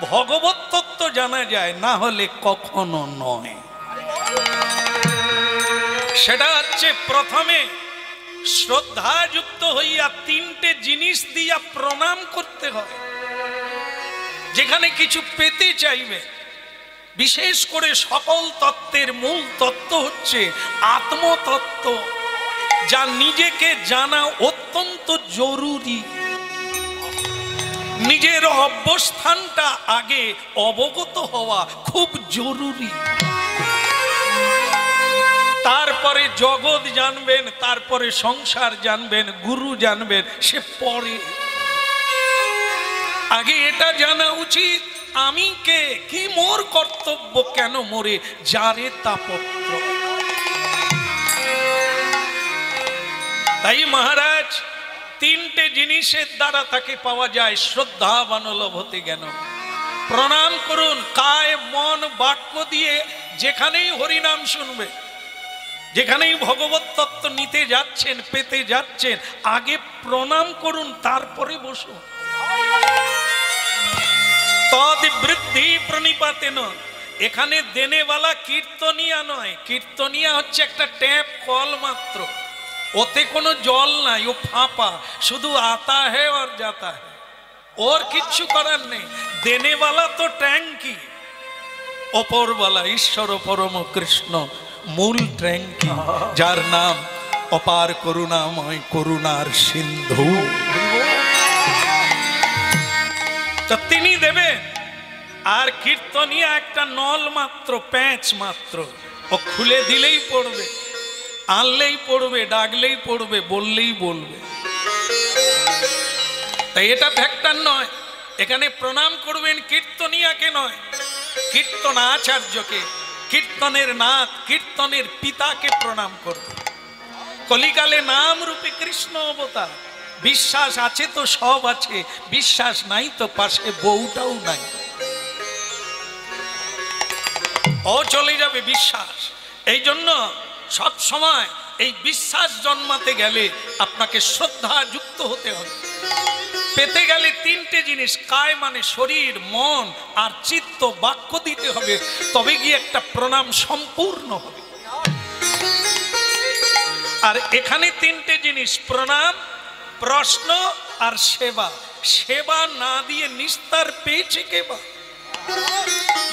ভগবত তত্ত্ব জানা যায়, না হলে কখনো নয়। সেটা হচ্ছে প্রথমে শ্রদ্ধাযুক্ত হইয়া তিনটে জিনিস দিয়া প্রণাম করতে হয়। যেখানে কিছু পেতে চাইবে, বিশেষ করে সকল তত্ত্বের মূল তত্ত্ব হচ্ছে আত্মতত্ত্ব, যা নিজেকে জানা অত্যন্ত জরুরি। নিজের অবস্থানটা আগে অবগত হওয়া খুব জরুরি। তারপরে জগৎ জানবেন, তারপরে সংসার জানবেন, গুরু জানবেন, সে পরে। আগে এটা জানা উচিত আমি কে, কি মোর কর্তব্য, কেন মোরে যারে তাপত্র। তাই মহারাজ তিনটে জিনিসের দ্বারা তাকে পাওয়া যায় শ্রদ্ধাবান লভতে জ্ঞান। প্রণাম করুন কায় মন বাক্য দিয়ে, যেখানেই হরিনাম শুনবে, যেখানেই ভগবত তত্ত্ব নিতে যাচ্ছেন, পেতে যাচ্ছেন, আগে প্রণাম করুন, তারপরে বসুন। তদ বৃদ্ধি প্রণিপাতেন। এখানে দেনেওয়ালা কীর্তনিয়া নয়, কীর্তনিয়া হচ্ছে একটা ট্যাপ কল মাত্র, ওতে কোনো জল নাই, ও ফাঁপা, শুধু আতা হে আর যাতা হে, ওর কিচ্ছু করার নেই। দেনেওয়ালা তো ট্যাঙ্কি, অপরওয়ালা ঈশ্বর পরম কৃষ্ণ মূল ট্যাঙ্কি, যার নাম অপার করুণাময়, করুণার সিন্ধু। তো তিনি দেবেন। আর কীর্তনিয়া একটা নল মাত্র, প্যাঁচ মাত্র, ও খুলে দিলেই পড়বে, আনলেই পড়বে, ডাকলেই পড়বে, বললেই বলবে। তাই এটা ফ্যাক্টর নয়। এখানে প্রণাম করবেন কীর্তনিয়াকে নয়, কীর্তনাচার্যকে, কীর্তনের নাথ, কীর্তনের পিতাকে প্রণাম করবে। কলিকালে নাম রূপে কৃষ্ণ অবতার। বিশ্বাস আছে তো সব আছে, বিশ্বাস নাই তো পাশে বউটাও নাই, ও চলে যাবে বিশ্বাস। এই জন্য সব সময় এই বিশ্বাস জন্মাতে গেলে আপনাকে শ্রদ্ধা যুক্ত হতে হবে। পেতে গেলে তিনটে জিনিস, কায় মানে শরীর, মন আর চিত্ত, বাক্য দিতে হবে, তবে গিয়ে একটা প্রণাম সম্পূর্ণ হবে। আর এখানে তিনটে জিনিস, প্রণাম, প্রশ্ন আর সেবা। সেবা না দিয়ে নিস্তার পেয়েছে কে বা?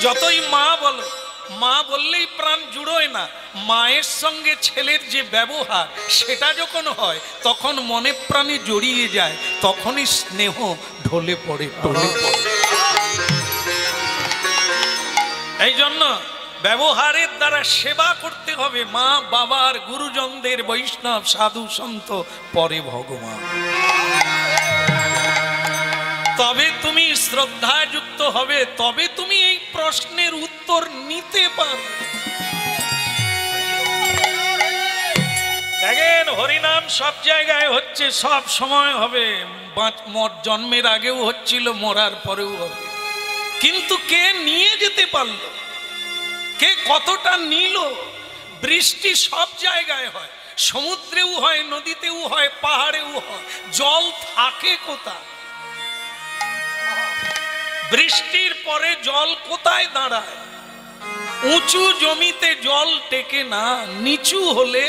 যতই মা বলো, মা বললেই প্রাণ জুড়োয় না। মায়ের সঙ্গে ছেলের যে ব্যবহার, সেটা যখন হয় তখন মনে প্রাণে জড়িয়ে যায়, তখনই স্নেহ ঢলে পড়ে, টলে পড়ে। এই জন্য ব্যবহারের দ্বারা সেবা করতে হবে মা বাবার, গুরুজনদের, বৈষ্ণব, সাধু সন্ত, পরে ভগবান। তবে তুমি শ্রদ্ধাযুক্ত হবে, তবে তুমি এই প্রশ্নের উত্তর নিতে পারবে। দেখেন, হরিনাম সব জায়গায় হচ্ছে, সব সময় হবে, জন্মের আগেও হচ্ছিল, মরার পরেও হবে। কিন্তু কে নিয়ে যেতে পারলো, কে কতটা নিল? বৃষ্টি সব জায়গায় হয়, সমুদ্রেও হয়, নদীতেও হয়, পাহাড়েও হয়। জল থাকে কোথায়? বৃষ্টির পরে জল কোথায় দাঁড়ায়? উঁচু জমিতে জল টেকে না, নিচু হলে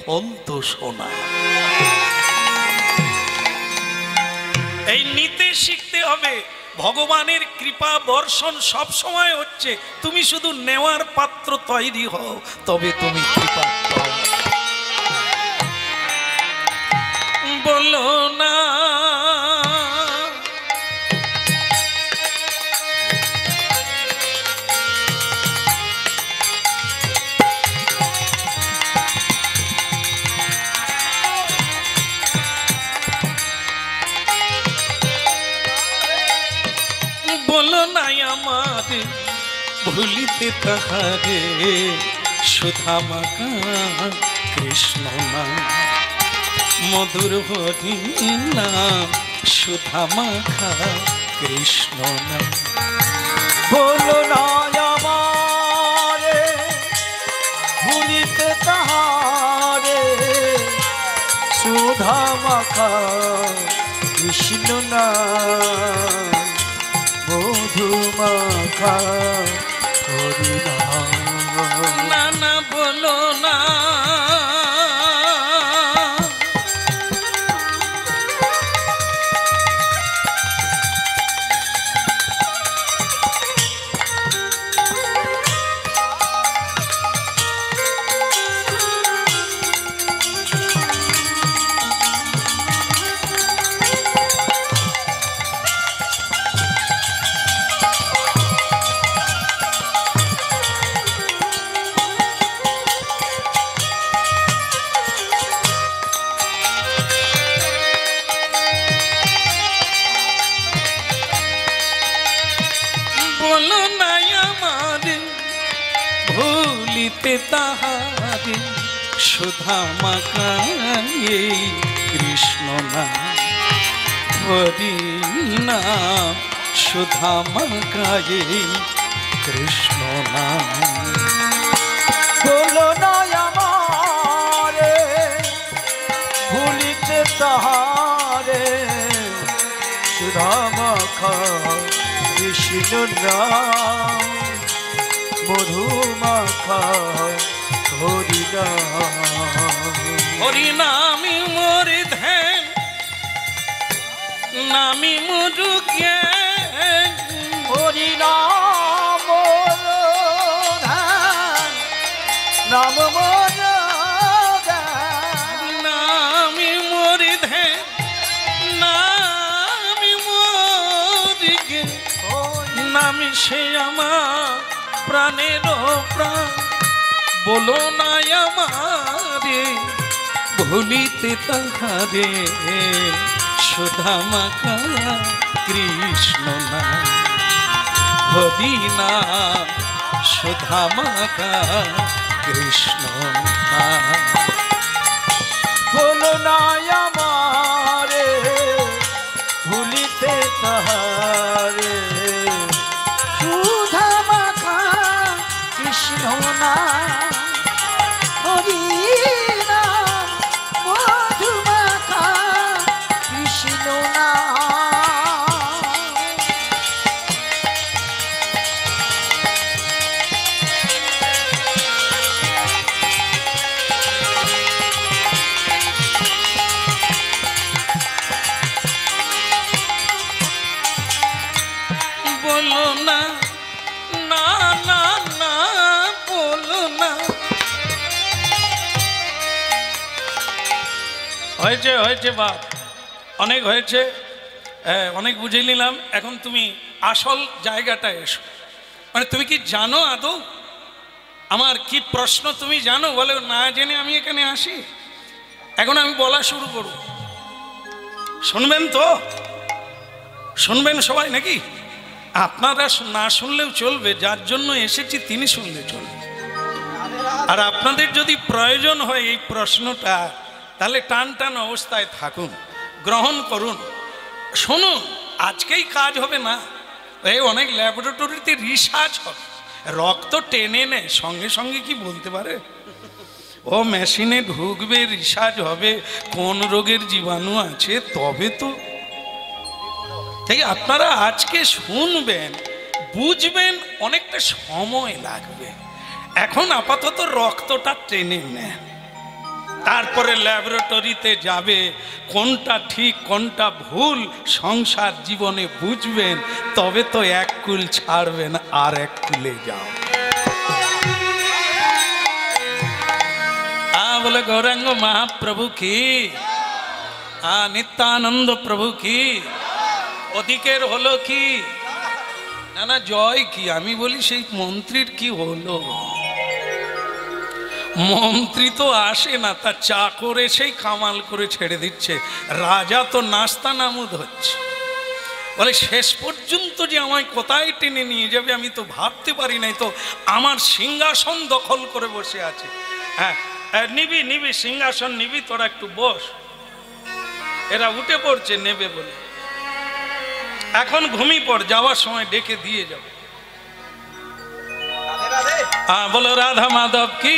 ফলতো সোনা। এই নিতে শিখতে হবে। ভগবানের কৃপা বর্ষণ সব সময় হচ্ছে, তুমি শুধু নেওয়ার পাত্র তৈরি হও, তবে তুমি কৃপা পাও। বলো না বলো নাই আমারে ভুলিতে তাহারে, সুধামাকা কৃষ্ণ নাম, মধুর হরি নাম, সুধামাখা কৃষ্ণ নাম। বলো না আমারে ভুলিতে তাহারে, সুধা মাখা কৃষ্ণ নাম, মধু মাখা হরি নাম। না না বলো না, বলো না আমারে ভুলিতে তাহারে, সুধামাকা কৃষ্ণ নাম, হরি নাম, সুধামাকা কৃষ্ণ নাম। বলো না আমারে ভুলিতে তাহারে, সুধা মাখা কৃষ্ণ নাম, মধু মাখা হরি নাম। হরি নামি মোর ধ্যান, নামি মোর জ্ঞান, হরি নাম ধ্যান, নাম মোর জ্ঞান। নামি মোর ধ্যান, নামি মোর জ্ঞান, নামি সে আমার প্রাণের প্রাণ। বলো না আমারে ভুলিতে তাহারে, সুধামাখা কৃষ্ণ নাম, হরি নাম, সুধামাখা কৃষ্ণ নাম। বলো না আমারে ভুলিতে তাহারে, সুধা মাখা কৃষ্ণ নাম, হরি নাম, মধু মাখা কৃষ্ণ নাম। হয়েছে হয়েছে বাপ, অনেক হয়েছে, অনেক বুঝে নিলাম। এখন তুমি আসল জায়গাটা এসো। মানে তুমি কি জানো আদৌ আমার কি প্রশ্ন? তুমি জানো? বলে না জেনে আমি এখানে আসি? এখন আমি বলা শুরু করব, শুনবেন তো? শুনবেন সবাই নাকি? আপনারা না শুনলেও চলবে, যার জন্য এসেছি তিনি শুনলে চলবে। আর আপনাদের যদি প্রয়োজন হয় এই প্রশ্নটা, তাহলে টান টান অবস্থায় থাকুন, গ্রহণ করুন, শুনুন। আজকেই কাজ হবে না, এই অনেক ল্যাবরেটরিতে রিসার্চ হবে, রক্ত টেনে নেয়, সঙ্গে সঙ্গে কি বলতে পারে? ও মেশিনে ঢুকবে, রিসার্চ হবে কোন রোগের জীবাণু আছে, তবে তো। ঠিক আপনারা আজকে শুনবেন, বুঝবেন, অনেকটা সময় লাগবে। এখন আপাতত রক্তটা টেনে নেন, তারপরে ল্যাবরেটরিতে যাবে, কোনটা ঠিক কোনটা ভুল সংসার জীবনে বুঝবেন, তবে তো এক কুল ছাড়বেন আর এক কুলে যাও। বলে গৌরাঙ্গ মহাপ্রভু কি, নিত্যানন্দ প্রভু কি, অধিকের হলো কি? না না, জয় কি? আমি বলি সেই মন্ত্রীর কি হলো? মন্ত্রী তো আসে না, তার চাকর এসেই কামাল করে ছেড়ে দিচ্ছে, রাজা তো নাস্তা নামুদ হচ্ছে। বলে শেষ পর্যন্ত যে আমায় কোথায় টেনে নিয়ে যাবে আমি তো ভাবতে পারি নাই, তো আমার সিংহাসন দখল করে বসে আছে। হ্যাঁ নিবি নিবি, সিংহাসন নিবি, তোরা একটু বস। এরা উঠে পড়ছে নেবে বলে, এখন ঘুমিয়ে পড়, যাওয়ার সময় ডেকে দিয়ে যাব। বলো রাধা মাধব কি?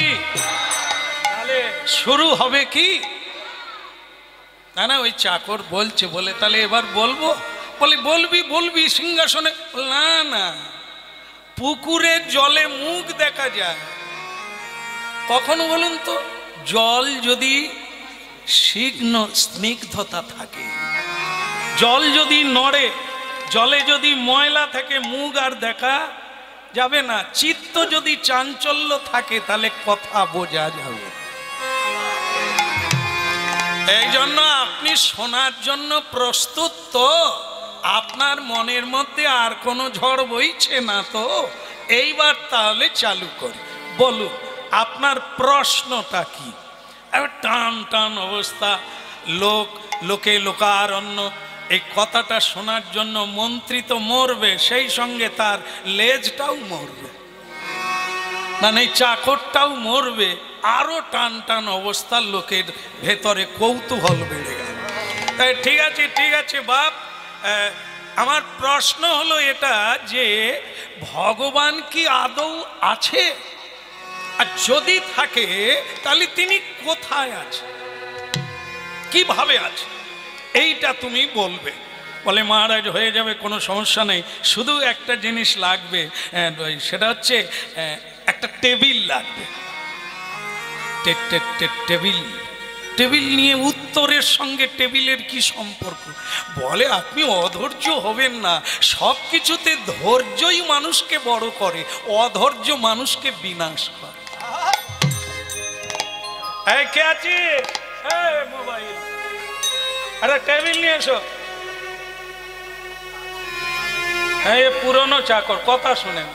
তাহলে শুরু হবে কি? না না, ওই চাকর বলছে, বলে তাহলে এবার বলবো? বলে বলবি বলবি সিংহাসনে। না না, পুকুরের জলে মুখ দেখা যায় কখন বলুন তো? জল যদি স্নিগ্ধতা থাকে, জল যদি নড়ে, জলে যদি ময়লা থাকে, মুখ আর দেখা যাবে না। চিত্ত যদি চাঞ্চল্য থাকে, তাহলে কথা বোঝা যাবে। এই জন্য আপনি শোনার জন্য প্রস্তুত তো? আপনার মনের মধ্যে আর কোনো ঝড় বইছে না তো? এইবার তাহলে চালু করি, বলুন আপনার প্রশ্নটা কি? টান টান অবস্থা, লোকে লোকারণ্য, এই কথাটা শোনার জন্য মন্ত্রী তো মরবে, সেই সঙ্গে তার লেজটাও মরবে, মানে এই চাকরটাও মরবে। আরো টান টান অবস্থা, লোকের ভেতরে কৌতূহল বেড়ে গেল। তাই ঠিক আছে ঠিক আছে বাপ, আমার প্রশ্ন হলো এটা যে ভগবান কি আদৌ আছে? আর যদি থাকে তাহলে তিনি কোথায় আছে, কিভাবে আছে, এইটা তুমি বলবে। বলে মহারাজ হয়ে যাবে, কোনো সমস্যা নেই, শুধু একটা জিনিস লাগবে, সেটা হচ্ছে একটা টেবিল লাগবে। টেবিল নিয়ে উত্তরের সঙ্গে টেবিলের কি সম্পর্ক? বলে আপনি অধৈর্য হবেন না, সব কিছুতে ধৈর্যই মানুষকে বড় করে, অধৈর্য মানুষকে বিনাশ করে। কে আছে? মোবাইল, আরে টেবিল নিয়ে এসো। এই পুরনো চাকর, কথা শুনেন।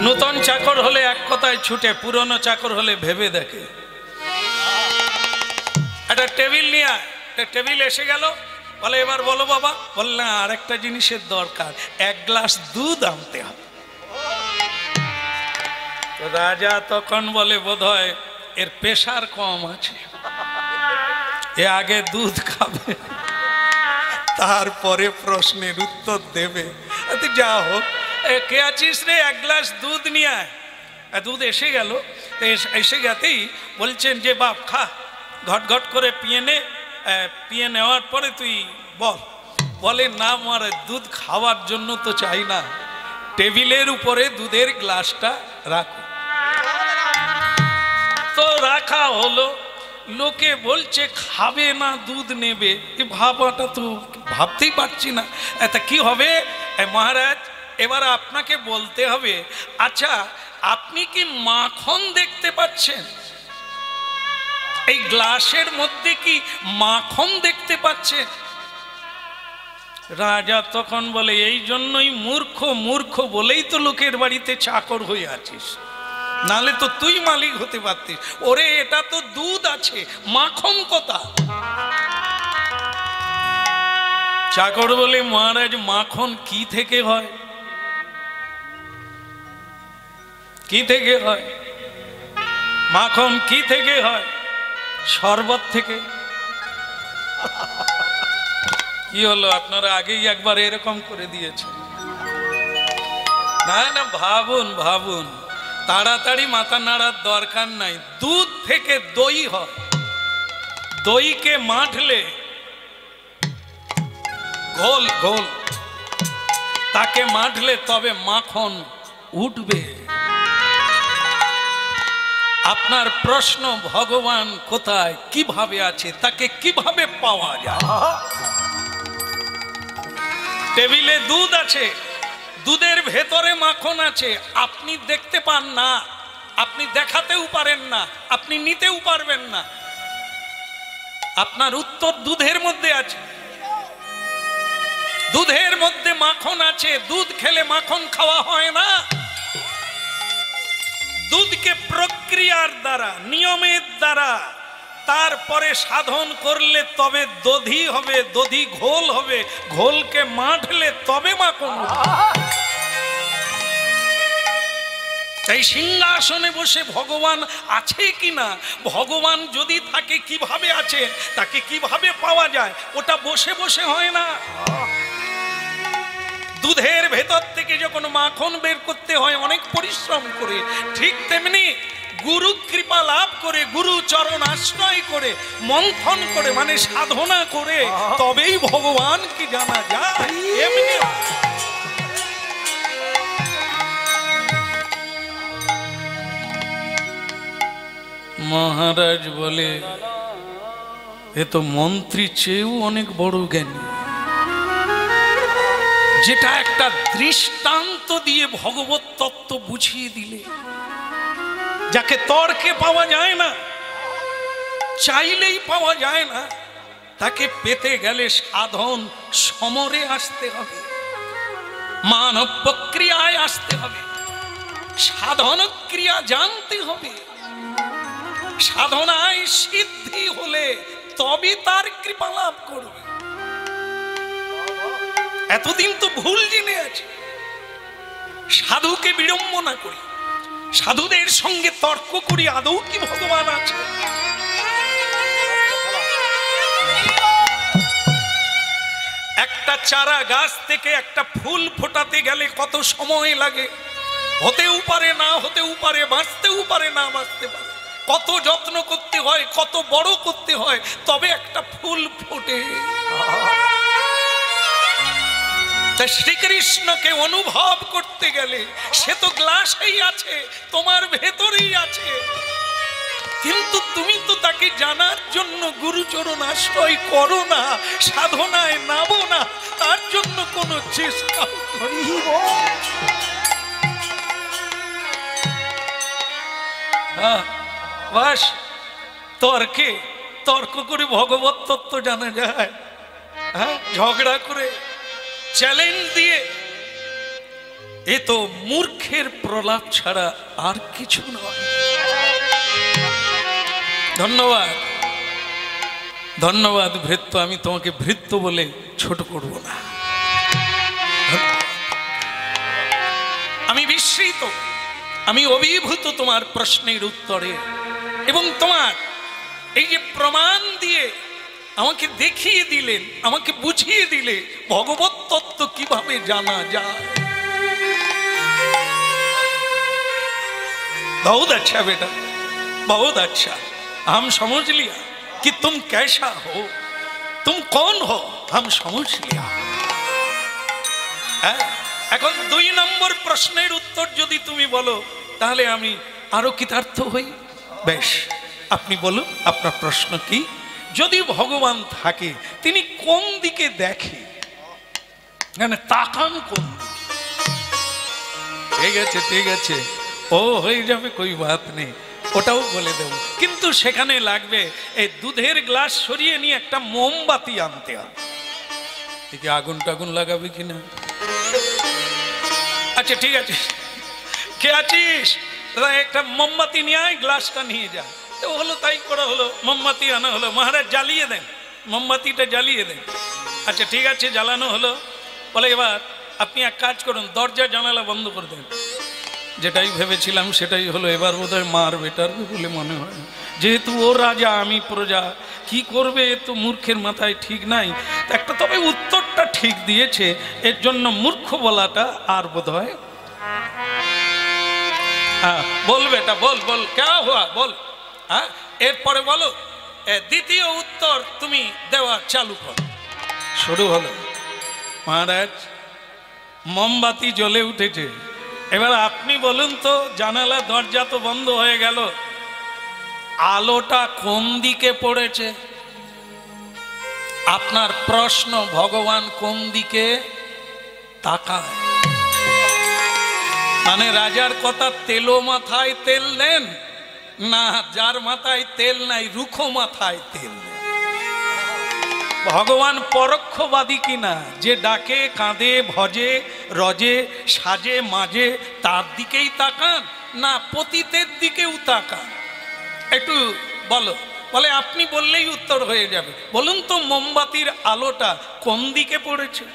নূতন চাকর হলে এক কথায় ছুটে, পুরনো চাকর হলে ভেবে দেখে। একটা টেবিল নিয়ে, টেবিল এসে গেল। বলে এবার বলো বাবা। বললে আর একটা জিনিসের দরকার, এক গ্লাস দুধ আনতে হবে। তো রাজা তখন বলে বোধহয় এর প্রেশার কম আছে, এ আগে দুধ খাবে, তারপরে প্রশ্নের উত্তর দেবে। যা হোক, কে আছিস রে, এক গ্লাস দুধ নিয়ে আয়। দুধ এসে গেল। এসে গেতেই বলছেন যে বাপ খা, ঘট ঘট করে পিয়ে নে, পিয়ে নেওয়ার পরে তুই বল। বলে না মারে, দুধ খাওয়ার জন্য তো চাই না, টেবিলের উপরে দুধের গ্লাসটা রাখো। তো রাখা হলো। লোকে বলছে খাবে না, দুধ নেবে, এ ভাবাটা তো ভাবতেই পারছি না। তা কি হবে মহারাজ? এবার আপনাকে বলতে হবে, আচ্ছা আপনি কি মাখন দেখতে পাচ্ছেন? এই গ্লাসের মধ্যে কি মাখন দেখতে পাচ্ছে? রাজা তখন বলে, এই জন্যই মূর্খ, মূর্খ বলেই তো লোকের বাড়িতে চাকর হয়ে আছিস, নালে তো তুই মালিক হতে পারতিস। ওরে এটা তো দুধ আছে, মাখন কোথা? চাকর বলে, মহারাজ মাখন কি থেকে হয়? কি থেকে হয়? মাখন কি থেকে হয়? শরবত থেকে। কি হলো, আপনারা আগেই একবার এরকম করে দিয়েছেন। না না, ভাবুন ভাবুন, তাড়াতাড়ি মাথা নাড়ার দরকার নাই। দুধ থেকে দই হয়, দইকে মাঠলে ঘোল ঘোল, তাকে মাঠলে তবে মাখন উঠবে। আপনার প্রশ্ন, ভগবান কোথায়, কিভাবে আছে, তাকে কিভাবে পাওয়া যায়? টেবিলে দুধ আছে, দুধের ভেতরে মাখন আছে, আপনি দেখতে পান না, আপনি দেখাতেও পারেন না, আপনি নিতেও পারবেন না। আপনার উত্তর দুধের মধ্যে আছে, দুধের মধ্যে মাখন আছে। দুধ খেলে মাখন খাওয়া হয় না। দুধকে প্রক্রিয়ার দ্বারা, নিয়মের দ্বারা, তারপরে সাধন করলে তবে দধি হবে, দধি ঘোল হবে, ঘোলকে মাঠলে তবে মাখন। এই সিংহাসনে বসে ভগবান আছে কিনা, ভগবান যদি থাকে কিভাবে আছে, তাকে কিভাবে পাওয়া যায়, ওটা বসে বসে হয় না। দুধের ভেতর থেকে যখন মাখন বের করতে হয় অনেক পরিশ্রম করে, ঠিক তেমনি গুরু কৃপা লাভ করে, গুরু চরণ আশ্রয় করে, মন্থন করে, মানে সাধনা করে, তবেই ভগবান কি জানা যায়। এমনি মহারাজ বলে, এ তো মন্ত্রী চেয়েও অনেক বড় জ্ঞানী, যেটা একটা দৃষ্টান্ত দিয়ে ভগবত তত্ত্ব বুঝিয়ে দিলে, যাকে তর্কে পাওয়া যায় না, চাইলেই পাওয়া যায় না, তাকে পেতে গেলে সাধন সমরে আসতে হবে, মানব প্রক্রিয়ায় আসতে হবে, সাধন ক্রিয়া জানতে হবে। সাধনায় সিদ্ধি হলে তবে তার কৃপা লাভ করবে। এতদিন তো ভুল জেনে আছে। সাধুকে বিড়ম্বনা করি, সাধুদের সঙ্গে তর্ক করি, আদৌ কি ভগবান আছে? একটা চারা গাছ থেকে একটা ফুল ফোটাতে গেলে কত সময় লাগে, হতেও পারে না হতেও পারে, বাঁচতেও পারে না বাঁচতে পারে, কত যত্ন করতে হয়, কত বড় করতে হয়, তবে একটা ফুল ফোটে। তাই শ্রীকৃষ্ণকে অনুভব করতে গেলে সে তো গ্লাসেই আছে, তোমার ভেতরেই আছে, কিন্তু তুমি তো তাকে জানার জন্য গুরুচরণ আশ্রয় করো না, সাধনায় নামো না, তার জন্য কোনো চেষ্টা করিব। বাস তর্কে, তর্ক করে ভগবত তত্ত্ব জানা যায়? হ্যাঁ, ঝগড়া করে, চ্যালেঞ্জ দিয়ে, এ তো মূর্খের প্রলাপ ছাড়া আর কিছু নয়। ধন্যবাদ, ধন্যবাদ ভৃত্য, আমি তোমাকে ভৃত্য বলে ছোট করব না। আমি বিস্মিত, আমি অভিভূত তোমার প্রশ্নের উত্তরে, এবং তোমার এই যে প্রমাণ দিয়ে আমাকে দেখিয়ে দিলেন, আমাকে বুঝিয়ে দিলে ভগবত তত্ত্ব কিভাবে জানা যায়। बहुत अच्छा बेटा, बहुत अच्छा। हम समझ लिया कि तुम कैसा हो, तुम कौन हो, हम समझ लिया। এখন 2 নম্বর প্রশ্নের উত্তর যদি তুমি বলো, তাহলে আমি আরো কৃতার্থ হই। বেশ, আপনি বলুন আপনার প্রশ্ন কি? যদি ভগবান থাকে, তিনি কোন দিকে দেখে, মানে তাকান কোন দিকে? ঠিক আছে, ঠিক আছে, ও হয়ে যাবে, कोई बात नहीं, ওটাও বলে দেব, কিন্তু সেখানে লাগবে এই দুধের গ্লাস সরিয়ে নিয়ে একটা মোমবাতি আনতে হবে। দেখি আগুন টাগুন লাগাবে কিনা। আচ্ছা ঠিক আছে, কে আছিস দাদা, একটা মোমবাতি নিয়ে আয়, গ্লাসটা নিয়ে যা। তো হলো, তাই করা হলো, মোমবাতি আনা হলো। মহারাজ জ্বালিয়ে দেন, মোমবাতিটা জ্বালিয়ে দেন। আচ্ছা ঠিক আছে, জ্বালানো হলো। বলে এবার আপনি এক কাজ করুন, দরজা জানালা বন্ধ করে দেন। যেটাই ভেবেছিলাম সেটাই হলো। এবার বোধহয় মার বেটারবে বলে মনে হয়, যেহেতু ও রাজা আমি প্রজা, কি করবে তো মূর্খের মাথায় ঠিক নাই। একটা তবে উত্তরটা ঠিক দিয়েছে, এর জন্য মূর্খ বলাটা আর বোধ হয়। হ্যাঁ বল বেটা, বল বল কে হুয়া বল। হ্যাঁ এরপরে বলো, দ্বিতীয় উত্তর তুমি দেওয়া চালু কর। শুরু হলো। মহারাজ মোমবাতি জ্বলে উঠেছে। এবার আপনি বলুন তো, জানালা দরজা তো বন্ধ হয়ে গেল, আলোটা কোন দিকে পড়েছে? আপনার প্রশ্ন, ভগবান কোন দিকে তাকায়? মানে রাজার কথা, তেলো মাথায় তেল দেন না, যার মাথায় তেল নাই রুখো মাথায় তেল দেন। ভগবান পরোক্ষবাদী কিনা, যে ডাকে কাঁদে ভজে রজে সাজে মাঝে তার দিকেই তাকান, না পতিতের দিকেও তাকান? একটু বলো। বলে আপনি বললেই উত্তর হয়ে যাবে। বলুন তো মোমবাতির আলোটা কোন দিকে পড়েছে?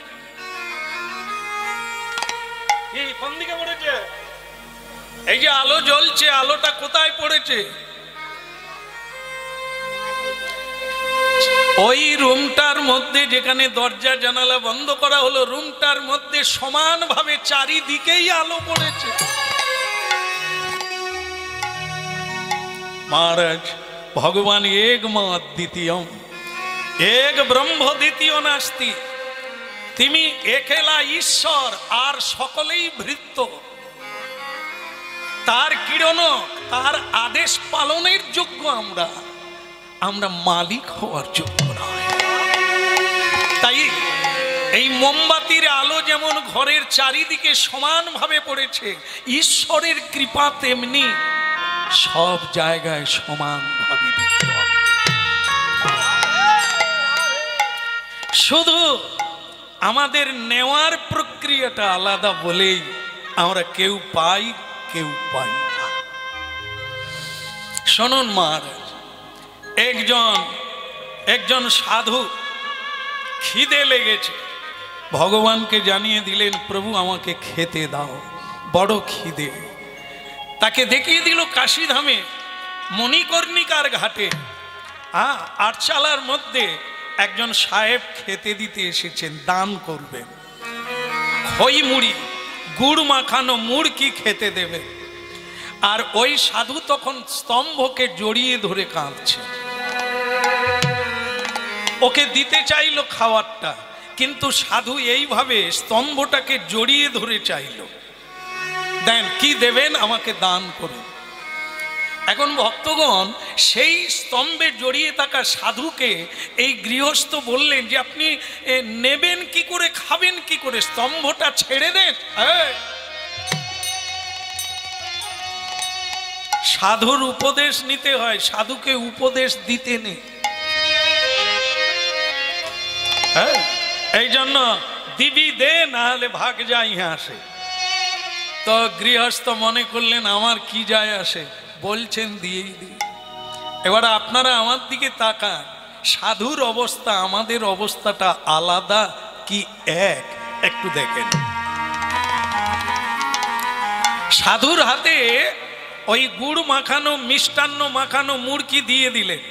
কোন দিকে পড়েছে? এই যে আলো জ্বলছে, আলোটা কোথায় পড়েছে? ওই রুমটার মধ্যে যেখানে দরজা জানালা বন্ধ করা হলো, রুমটার মধ্যে সমানভাবে চারিদিকেই আলো পড়েছে। মহারাজ ভগবান এক মত দ্বিতীয়ম, এক ব্রহ্ম দ্বিতীয় নাস্তি। তিনি একেলা ঈশ্বর, আর সকলেই ভৃত্য। তার কিরণ, তার আদেশ পালনের যোগ্য আমরা, আমরা মালিক হওয়ার যোগ্য নয়। তাই এই মোমবাতির আলো যেমন ঘরের চারিদিকে সমানভাবে পড়েছে, ঈশ্বরের কৃপা তেমনি সব জায়গায় সমানভাবে দিতে হবে। শুধু আমাদের নেওয়ার প্রক্রিয়াটা আলাদা বলেই আমরা কেউ পাই কেউ পাই না। শুনুন মহারাজ, একজন সাধু খিদে লেগেছে, ভগবানকে জানিয়ে দিলেন প্রভু আমাকে খেতে দাও, বড় খিদে। তাকে দেখিয়ে দিল কাশীধামে মণিকর্ণিকার ঘাটে আটচালার মধ্যে একজন সাহেব খেতে দিতে এসেছেন, দান করবেন। খই মুড়ি, গুড় মাখানো মুড়কি খেতে দেবেন। আর ওই সাধু তখন স্তম্ভকে জড়িয়ে ধরে কাঁদছে। ওকে দিতে চাইল খাওয়ারটা, কিন্তু সাধু এইভাবে স্তম্ভটাকে জড়িয়ে ধরে চাইল, দেন কি দেবেন আমাকে দান করুন। এখন ভক্তগণ সেই স্তম্ভে জড়িয়ে থাকা সাধুকে এই গৃহস্থ বললেন যে আপনি নেবেন কি করে, খাবেন কি করে, স্তম্ভটা ছেড়ে দেন। সাধুর উপদেশ নিতে হয়, সাধুকে উপদেশ দিতে নেই। এই জন্য দিবি দে, না হলে ভাগ যায় আসে। তো গৃহস্থ মনে করলেন আমার কি যায় আসে, বলছেন দিয়েই দিই। এবার আপনারা আমার দিকে তাকান, সাধুর অবস্থা আমাদের অবস্থাটা আলাদা কি এক, একটু দেখেন। সাধুর হাতে ওই গুড় মাখানো মিষ্টান্ন মাখানো মুড়কি দিয়ে দিলেন।